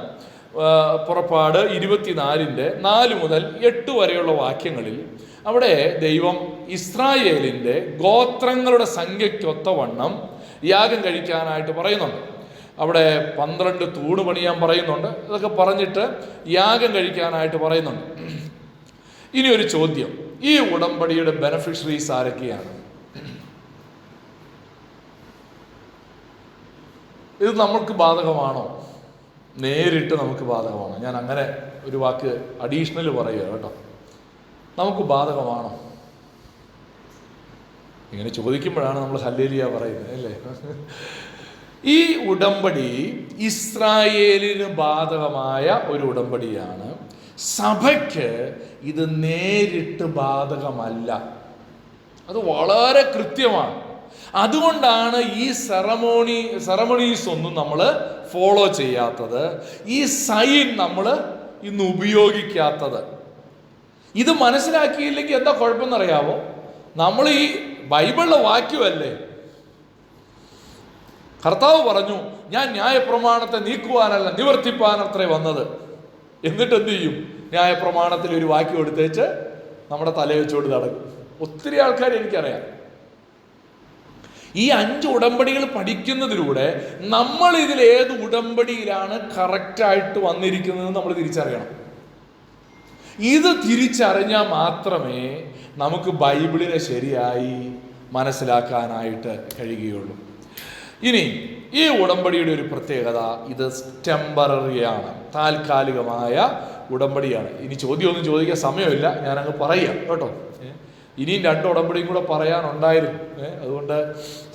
പുറപ്പാട് 24-4 മുതൽ 8 വരെയുള്ള വാക്യങ്ങളിൽ അവിടെ ദൈവം ഇസ്രായേലിൻ്റെ ഗോത്രങ്ങളുടെ സംഖ്യയ്ക്കൊത്തവണ്ണം യാഗം കഴിക്കാനായിട്ട് പറയുന്നുണ്ട്. അവിടെ 12 തൂണ് പണിയാൻ പറയുന്നുണ്ട്. ഇതൊക്കെ പറഞ്ഞിട്ട് യാഗം കഴിക്കാനായിട്ട് പറയുന്നുണ്ട്. ഇനി ഒരു ചോദ്യം, ഈ ഉടമ്പടിയുടെ ബെനഫിഷ്യറീസ് ആരൊക്കെയാണ്? ഇത് നമ്മൾക്ക് ബാധകമാണോ? നേരിട്ട് നമുക്ക് ബാധകമാണോ? ഞാൻ അങ്ങനെ ഒരു വാക്ക് അഡീഷണൽ പറയുക കേട്ടോ. നമുക്ക് ബാധകമാണോ? ഇങ്ങനെ ചോദിക്കുമ്പോഴാണ് നമ്മൾ ഹല്ലേലൂയ പറയുന്നത്, അല്ലേ? ഈ ഉടമ്പടി ഇസ്രായേലിന് ബാധകമായ ഒരു ഉടമ്പടിയാണ്. സഭയ്ക്ക് ഇത് നേരിട്ട് ബാധകമല്ല. അത് വളരെ കൃത്യമാണ്. അതുകൊണ്ടാണ് ഈ സെറമണീസ് ഒന്നും നമ്മൾ ഫോളോ ചെയ്യാത്തത്, ഈ സൈൻ നമ്മൾ ഇന്ന് ഉപയോഗിക്കാത്തത്. ഇത് മനസ്സിലാക്കിയില്ലെങ്കിൽ എന്താ കുഴപ്പമെന്നറിയാമോ? നമ്മൾ ഈ ബൈബിളിലെ വാക്യമല്ലേ, കർത്താവ് പറഞ്ഞു, ഞാൻ ന്യായപ്രമാണത്തെ നീക്കുവാനല്ല നിവർത്തിപ്പാനത്രേ വന്നത്. എന്നിട്ട് എന്ത് ചെയ്യും? ന്യായപ്രമാണത്തിൽ ഒരു വാക്യം എടുത്തേച്ച് നമ്മുടെ തല വെച്ചുകൊണ്ട് നടക്കും. ഒത്തിരി ആൾക്കാർ എനിക്കറിയാം. ഈ 5 ഉടമ്പടികൾ പഠിക്കുന്നതിലൂടെ നമ്മൾ ഇതിൽ ഏത് ഉടമ്പടിയിലാണ് കറക്റ്റായിട്ട് വന്നിരിക്കുന്നത് നമ്മൾ തിരിച്ചറിയണം. ഇത് തിരിച്ചറിഞ്ഞാൽ മാത്രമേ നമുക്ക് ബൈബിളിനെ ശരിയായി മനസ്സിലാക്കാനായിട്ട് കഴിയുകയുള്ളൂ. ഇനി ഈ ഉടമ്പടിയുടെ ഒരു പ്രത്യേകത, ഇത് ടെമ്പററിയാണ്, താൽക്കാലികമായ ഉടമ്പടിയാണ്. ഇനി ചോദ്യമൊന്നും ചോദിക്കാൻ സമയമില്ല, ഞാനങ്ങ് പറയാം കേട്ടോ. ഇനിയും 2 ഉടമ്പടിയും കൂടെ പറയാനുണ്ടായിരുന്നു. അതുകൊണ്ട്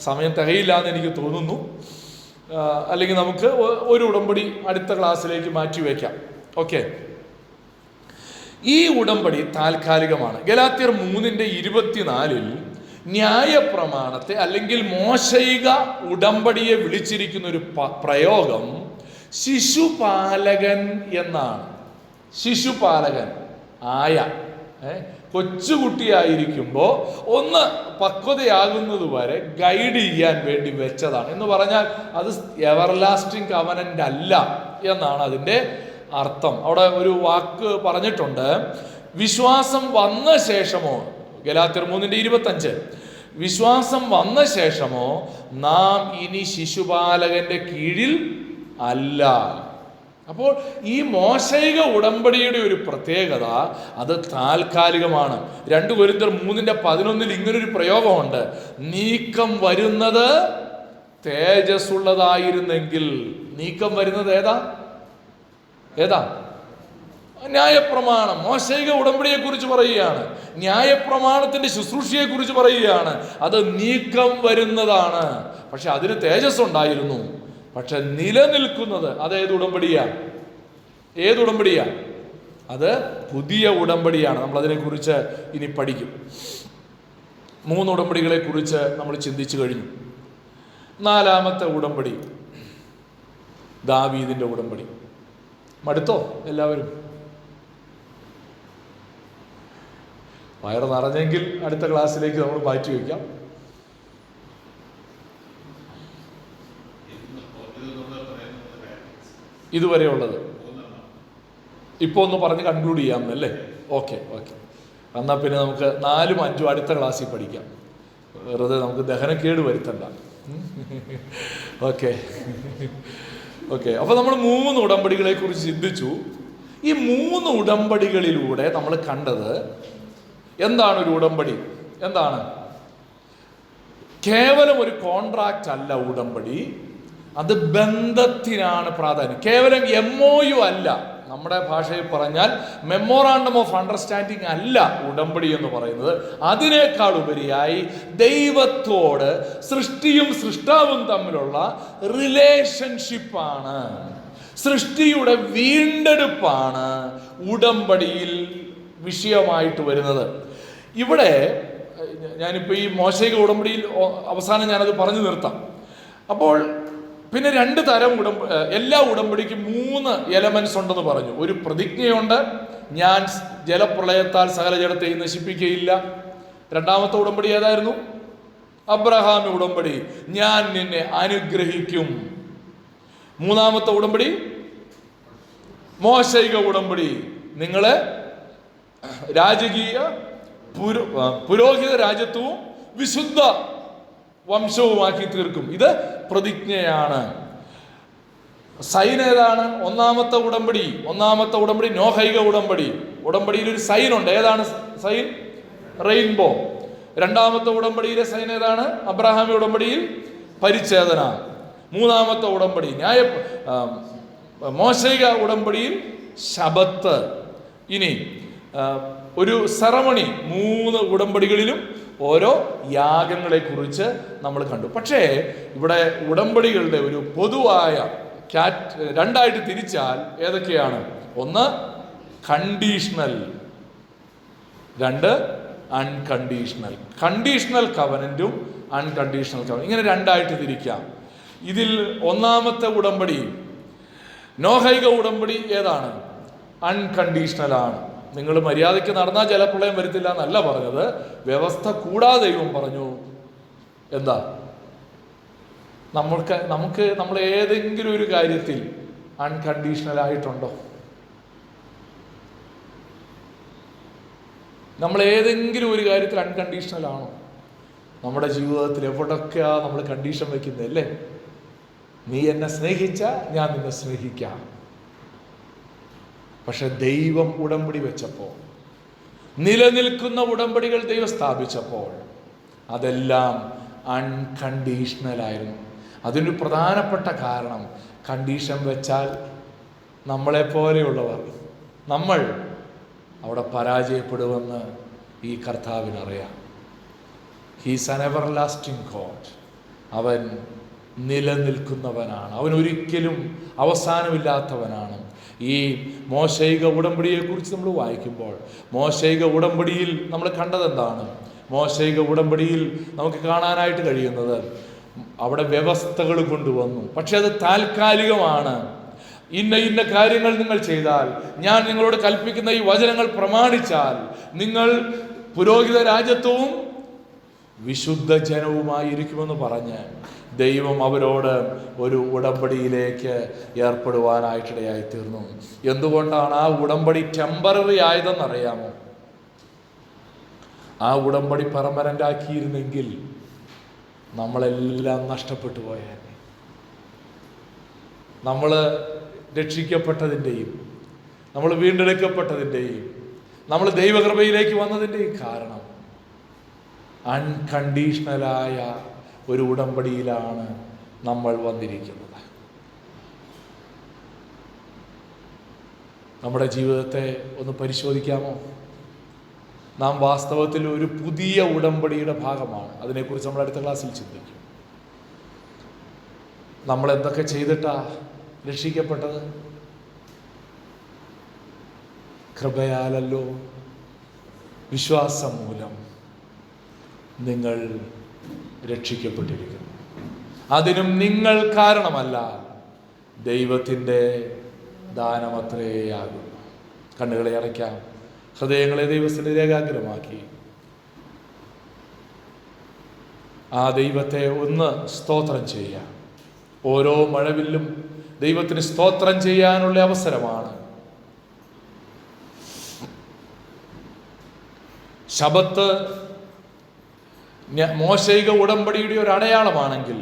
സമയം തികയില്ല എന്ന് എനിക്ക് തോന്നുന്നു. അല്ലെങ്കിൽ നമുക്ക് ഒരു ഉടമ്പടി അടുത്ത ക്ലാസ്സിലേക്ക് മാറ്റി വയ്ക്കാം. ഓക്കെ, ഈ ഉടമ്പടി താൽക്കാലികമാണ്. ഗലാത്യർ 3:24 ന്യായപ്രമാണത്തെ അല്ലെങ്കിൽ മോശയിക ഉടമ്പടിയെ വിളിച്ചിരിക്കുന്ന ഒരു പ്രയോഗം ശിശുപാലകൻ എന്നാണ്. ശിശുപാലകൻ, ആയ, കൊച്ചുകുട്ടിയായിരിക്കുമ്പോൾ ഒന്ന് പക്വതയാകുന്നത് വരെ ഗൈഡ് ചെയ്യാൻ വേണ്ടി വെച്ചതാണ് എന്ന് പറഞ്ഞാൽ അത് എവർലാസ്റ്റിംഗ് കവനന്റ് അല്ല എന്നാണ് അതിൻ്റെ അർത്ഥം. അവിടെ ഒരു വാക്ക് പറഞ്ഞിട്ടുണ്ട്, വിശ്വാസം വന്ന ശേഷമോ, ഗലാത്യർ 3:25, വിശ്വാസം വന്ന ശേഷമോ നാം ഇനി ശിശുപാലകന്റെ കീഴിൽ അല്ല. അപ്പോൾ ഈ മോശയിക ഉടമ്പടിയുടെ ഒരു പ്രത്യേകത, അത് താൽക്കാലികമാണ്. 2 കൊരിന്ത്യർ 3:11 ഇങ്ങനൊരു പ്രയോഗമുണ്ട്, നീക്കം വരുന്നത് തേജസ്സുള്ളതായിരുന്നെങ്കിൽ. നീക്കം വരുന്നത് ഏതാ? ന്യായപ്രമാണം. മോശയിക ഉടമ്പടിയെ കുറിച്ച് പറയുകയാണ്, ന്യായപ്രമാണത്തിന്റെ ശുശ്രൂഷയെ കുറിച്ച് പറയുകയാണ്. അത് നീക്കം വരുന്നതാണ്. പക്ഷെ അതിന് തേജസ് ഉണ്ടായിരുന്നു. പക്ഷെ നിലനിൽക്കുന്നത് അത് ഏത് ഉടമ്പടിയാ? അത് പുതിയ ഉടമ്പടിയാണ്. നമ്മൾ അതിനെക്കുറിച്ച് ഇനി പഠിക്കും. 3 ഉടമ്പടികളെ കുറിച്ച് നമ്മൾ ചിന്തിച്ചു കഴിഞ്ഞു. 4ാമത്തെ ഉടമ്പടി ദാവീദിന്റെ ഉടമ്പടി. മടുത്തോ എല്ലാവരും? വയറ് നിറഞ്ഞെങ്കിൽ അടുത്ത ക്ലാസ്സിലേക്ക് നമ്മൾ മാറ്റി വയ്ക്കാം. ഇതുവരെയുള്ളത് ഇപ്പോൾ ഒന്ന് പറഞ്ഞ് കൺക്ലൂഡ് ചെയ്യാമെന്നല്ലേ? ഓക്കെ. എന്നാൽ പിന്നെ നമുക്ക് 4ഉം 5ഉം അടുത്ത ക്ലാസ്സിൽ പഠിക്കാം. വെറുതെ നമുക്ക് ദഹനക്കേട് വരുത്തണ്ട. ഓക്കെ. അപ്പോൾ നമ്മൾ 3 ഉടമ്പടികളെ കുറിച്ച് ചിന്തിച്ചു. ഈ 3 ഉടമ്പടികളിലൂടെ നമ്മൾ കണ്ടത് എന്താണ് ഒരു ഉടമ്പടി? എന്താണ്? കേവലം ഒരു കോൺട്രാക്റ്റ് അല്ല ഉടമ്പടി, അത് ബന്ധത്തിനാണ് പ്രാധാന്യം. കേവലം MOU അല്ല, നമ്മുടെ ഭാഷയിൽ പറഞ്ഞാൽ മെമ്മോറാണ്ടം ഓഫ് അണ്ടർസ്റ്റാൻഡിങ് അല്ല ഉടമ്പടി എന്ന് പറയുന്നത്. അതിനേക്കാൾ ഉപരിയായി ദൈവത്തോട് സൃഷ്ടിയും സൃഷ്ടാവും തമ്മിലുള്ള റിലേഷൻഷിപ്പാണ്, സൃഷ്ടിയുടെ വീണ്ടെടുപ്പാണ് ഉടമ്പടിയിൽ വിഷയമായിട്ട് വരുന്നത്. ഇവിടെ ഞാനിപ്പോൾ ഈ മോശയിക ഉടമ്പടിയിൽ അവസാനം ഞാനത് പറഞ്ഞു നിർത്താം. അപ്പോൾ പിന്നെ 2 തരം എല്ലാ ഉടമ്പടിക്കും 3 എലമെന്റ്സ് ഉണ്ടെന്ന് പറഞ്ഞു. ഒരു പ്രതിജ്ഞയുണ്ട്, ഞാൻ ജലപ്രളയത്താൽ സകല ജഡത്തെയും നശിപ്പിക്കുകയില്ല. 2ാമത്തെ ഉടമ്പടി ഏതായിരുന്നു? അബ്രഹാം ഉടമ്പടി, ഞാൻ നിന്നെ അനുഗ്രഹിക്കും. 3ാമത്തെ ഉടമ്പടി മോശയിക ഉടമ്പടി, നിങ്ങളെ രാജകീയ പുരോഹിത രാജ്യത്വവും വിശുദ്ധ വംശവുമാക്കി തീർക്കും. ഇത് പ്രതിജ്ഞയാണ്. സൈൻ ഏതാണ്? 1ാമത്തെ ഉടമ്പടി നോഹൈക ഉടമ്പടി. ഉടമ്പടിയിൽ ഒരു സൈൻ ഉണ്ട്. ഏതാണ് സൈൻ? റെയിൻബോ. 2ാമത്തെ ഉടമ്പടിയിലെ സൈൻ ഏതാണ്? അബ്രഹാമി ഉടമ്പടിയിൽ പരിച്ഛേദന. 3ാമത്തെ ഉടമ്പടി മോശയിക ഉടമ്പടിയിൽ ശബത്ത്. ഇനി ഒരു സെറമണി. 3 ഉടമ്പടികളിലും ഓരോ യാഗങ്ങളെ കുറിച്ച് നമ്മൾ കണ്ടു. പക്ഷേ ഇവിടെ ഉടമ്പടികളുടെ ഒരു പൊതുവായ 2ആയിട്ട് തിരിച്ചാൽ ഏതൊക്കെയാണ്? 1 കണ്ടീഷണൽ, 2 അൺകണ്ടീഷണൽ. കണ്ടീഷണൽ കവനന്റും അൺകണ്ടീഷണൽ കവനന്റ്, ഇങ്ങനെ 2ആയിട്ട് തിരിക്കാം. ഇതിൽ 1ാമത്തെ ഉടമ്പടി നോഹൈക ഉടമ്പടി ഏതാണ്? അൺകണ്ടീഷണൽ ആണ്. നിങ്ങൾ മര്യാദയ്ക്ക് നടന്നാൽ ജലപ്രളയം വരുത്തില്ല എന്നല്ല പറഞ്ഞത്, വ്യവസ്ഥ കൂടാതെ ദൈവം പറഞ്ഞു. എന്താ? നമ്മൾ ഏതെങ്കിലും ഒരു കാര്യത്തിൽ അൺകണ്ടീഷണൽ ആയിട്ടുണ്ടോ? നമ്മൾ ഏതെങ്കിലും ഒരു കാര്യത്തിൽ അൺകണ്ടീഷണൽ ആണോ? നമ്മുടെ ജീവിതത്തിൽ എവിടൊക്കെയാണ് നമ്മൾ കണ്ടീഷൻ വയ്ക്കുന്നത് അല്ലേ? നീ എന്നെ സ്നേഹിച്ചാൽ ഞാൻ നിന്നെ സ്നേഹിക്കാം. പക്ഷെ ദൈവം ഉടമ്പടി വെച്ചപ്പോൾ, നിലനിൽക്കുന്ന ഉടമ്പടികൾ ദൈവം സ്ഥാപിച്ചപ്പോൾ അതെല്ലാം അൺകണ്ടീഷണലായിരുന്നു. അതിനൊരു പ്രധാനപ്പെട്ട കാരണം, കണ്ടീഷൻ വെച്ചാൽ നമ്മളെപ്പോലെയുള്ളവർ, നമ്മൾ അവിടെ പരാജയപ്പെടുമെന്ന് ഈ കർത്താവിനറിയാം. He's an everlasting God. അവൻ നിലനിൽക്കുന്നവനാണ്, അവൻ ഒരിക്കലും അവസാനമില്ലാത്തവനാണ്. ഈ മോശൈക ഉടമ്പടിയെക്കുറിച്ച് നമ്മൾ വായിക്കുമ്പോൾ, മോശൈക ഉടമ്പടിയിൽ നമ്മൾ കണ്ടതെന്താണ്? മോശൈക ഉടമ്പടിയിൽ നമുക്ക് കാണാനായിട്ട് കഴിയുന്നത്, അവിടെ വ്യവസ്ഥകൾ കൊണ്ടുവന്നു. പക്ഷെ അത് താൽക്കാലികമാണ്. ഇന്ന ഇന്ന കാര്യങ്ങൾ നിങ്ങൾ ചെയ്താൽ, ഞാൻ നിങ്ങളോട് കൽപ്പിക്കുന്ന ഈ വചനങ്ങൾ പ്രമാണിച്ചാൽ, നിങ്ങൾ പുരോഹിത രാജ്യത്വവും വിശുദ്ധ ജനവുമായിരിക്കുമെന്ന് പറഞ്ഞ് ദൈവം അവരോട് ഒരു ഉടമ്പടിയിലേക്ക് ഏർപ്പെടുവാനായിട്ടിടയായി തീർന്നു. എന്തുകൊണ്ടാണ് ആ ഉടമ്പടി ടെമ്പററി ആയതെന്നറിയാമോ? ആ ഉടമ്പടി പെർമനന്റ് ആക്കിയിരുന്നെങ്കിൽ നമ്മളെല്ലാം നഷ്ടപ്പെട്ടു പോയാൽ. നമ്മൾ രക്ഷിക്കപ്പെട്ടതിൻ്റെയും നമ്മൾ വീണ്ടെടുക്കപ്പെട്ടതിൻ്റെയും നമ്മൾ ദൈവകൃപയിലേക്ക് വന്നതിൻ്റെയും കാരണം അൺകണ്ടീഷണലായ ഒരു ഉടമ്പടിയിലാണ് നമ്മൾ വന്നിരിക്കുന്നത്. നമ്മുടെ ജീവിതത്തെ ഒന്ന് പരിശോധിക്കാമോ? നാം വാസ്തവത്തിൽ ഒരു പുതിയ ഉടമ്പടിയുടെ ഭാഗമാണ്. അതിനെക്കുറിച്ച് നമ്മൾ അടുത്ത ക്ലാസ്സിൽ ചിന്തിക്കും. നമ്മൾ എന്തൊക്കെ ചെയ്തിട്ടാ രക്ഷിക്കപ്പെട്ടത്? കൃപയാലല്ലോ, വിശ്വാസം മൂലം നിങ്ങൾ രക്ഷിക്കപ്പെട്ടിരിക്കുന്നു. അതിനും നിങ്ങൾ കാരണമല്ല, ദൈവത്തിൻ്റെ ദാനമത്രേയാകുന്നു. കണ്ണുകളെ അടയ്ക്കാം, ഹൃദയങ്ങളെ ദൈവത്തിന് ഏകാഗ്രമാക്കി ആ ദൈവത്തെ ഒന്ന് സ്തോത്രം ചെയ്യാം. ഓരോ മഴവില്ലും ദൈവത്തിന് സ്തോത്രം ചെയ്യാനുള്ള അവസരമാണ്. ശബത്ത് മോശൈക ഉടമ്പടിയുടെ ഒരു അടയാളമാണെങ്കിൽ,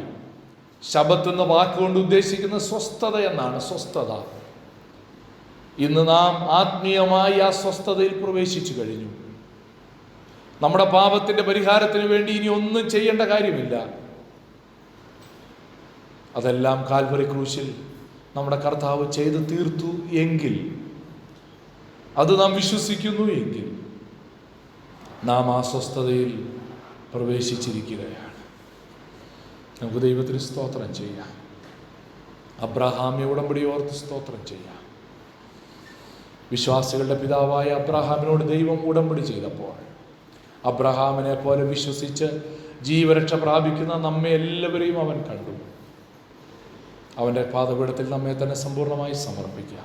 ശബത്ത് എന്ന വാക്കുകൊണ്ട് ഉദ്ദേശിക്കുന്നത് സ്വസ്ഥത എന്നാണ്. സ്വസ്ഥത. ഇന്ന് നാം ആത്മീയമായി ആ സ്വസ്ഥതയിൽ പ്രവേശിച്ചു കഴിഞ്ഞു. നമ്മുടെ പാപത്തിന്റെ പരിഹാരത്തിന് വേണ്ടി ഇനി ഒന്നും ചെയ്യേണ്ട കാര്യമില്ല. അതെല്ലാം കാൽവറി ക്രൂശിൽ നമ്മുടെ കർത്താവ് ചെയ്തു തീർത്തു എങ്കിൽ, അത് നാം വിശ്വസിക്കുന്നു എങ്കിൽ, നാം ആ സ്വസ്ഥതയിൽ പ്രവേശിച്ചിരിക്കുകയാണ്. നമുക്ക് ദൈവത്തിന് സ്തോത്രം ചെയ്യാം. അബ്രഹാമ്യ ഉടമ്പടി ഓർത്ത് സ്തോത്രം ചെയ്യാം. വിശ്വാസികളുടെ പിതാവായ അബ്രഹാമിനോട് ദൈവം ഉടമ്പടി ചെയ്തപ്പോൾ, അബ്രഹാമിനെ പോലെ വിശ്വസിച്ച് ജീവരക്ഷ പ്രാപിക്കുന്ന നമ്മെ എല്ലാവരെയും അവൻ കണ്ടു. അവൻ്റെ പാദപീഠത്തിൽ നമ്മെ തന്നെ സമ്പൂർണ്ണമായി സമർപ്പിക്കുക.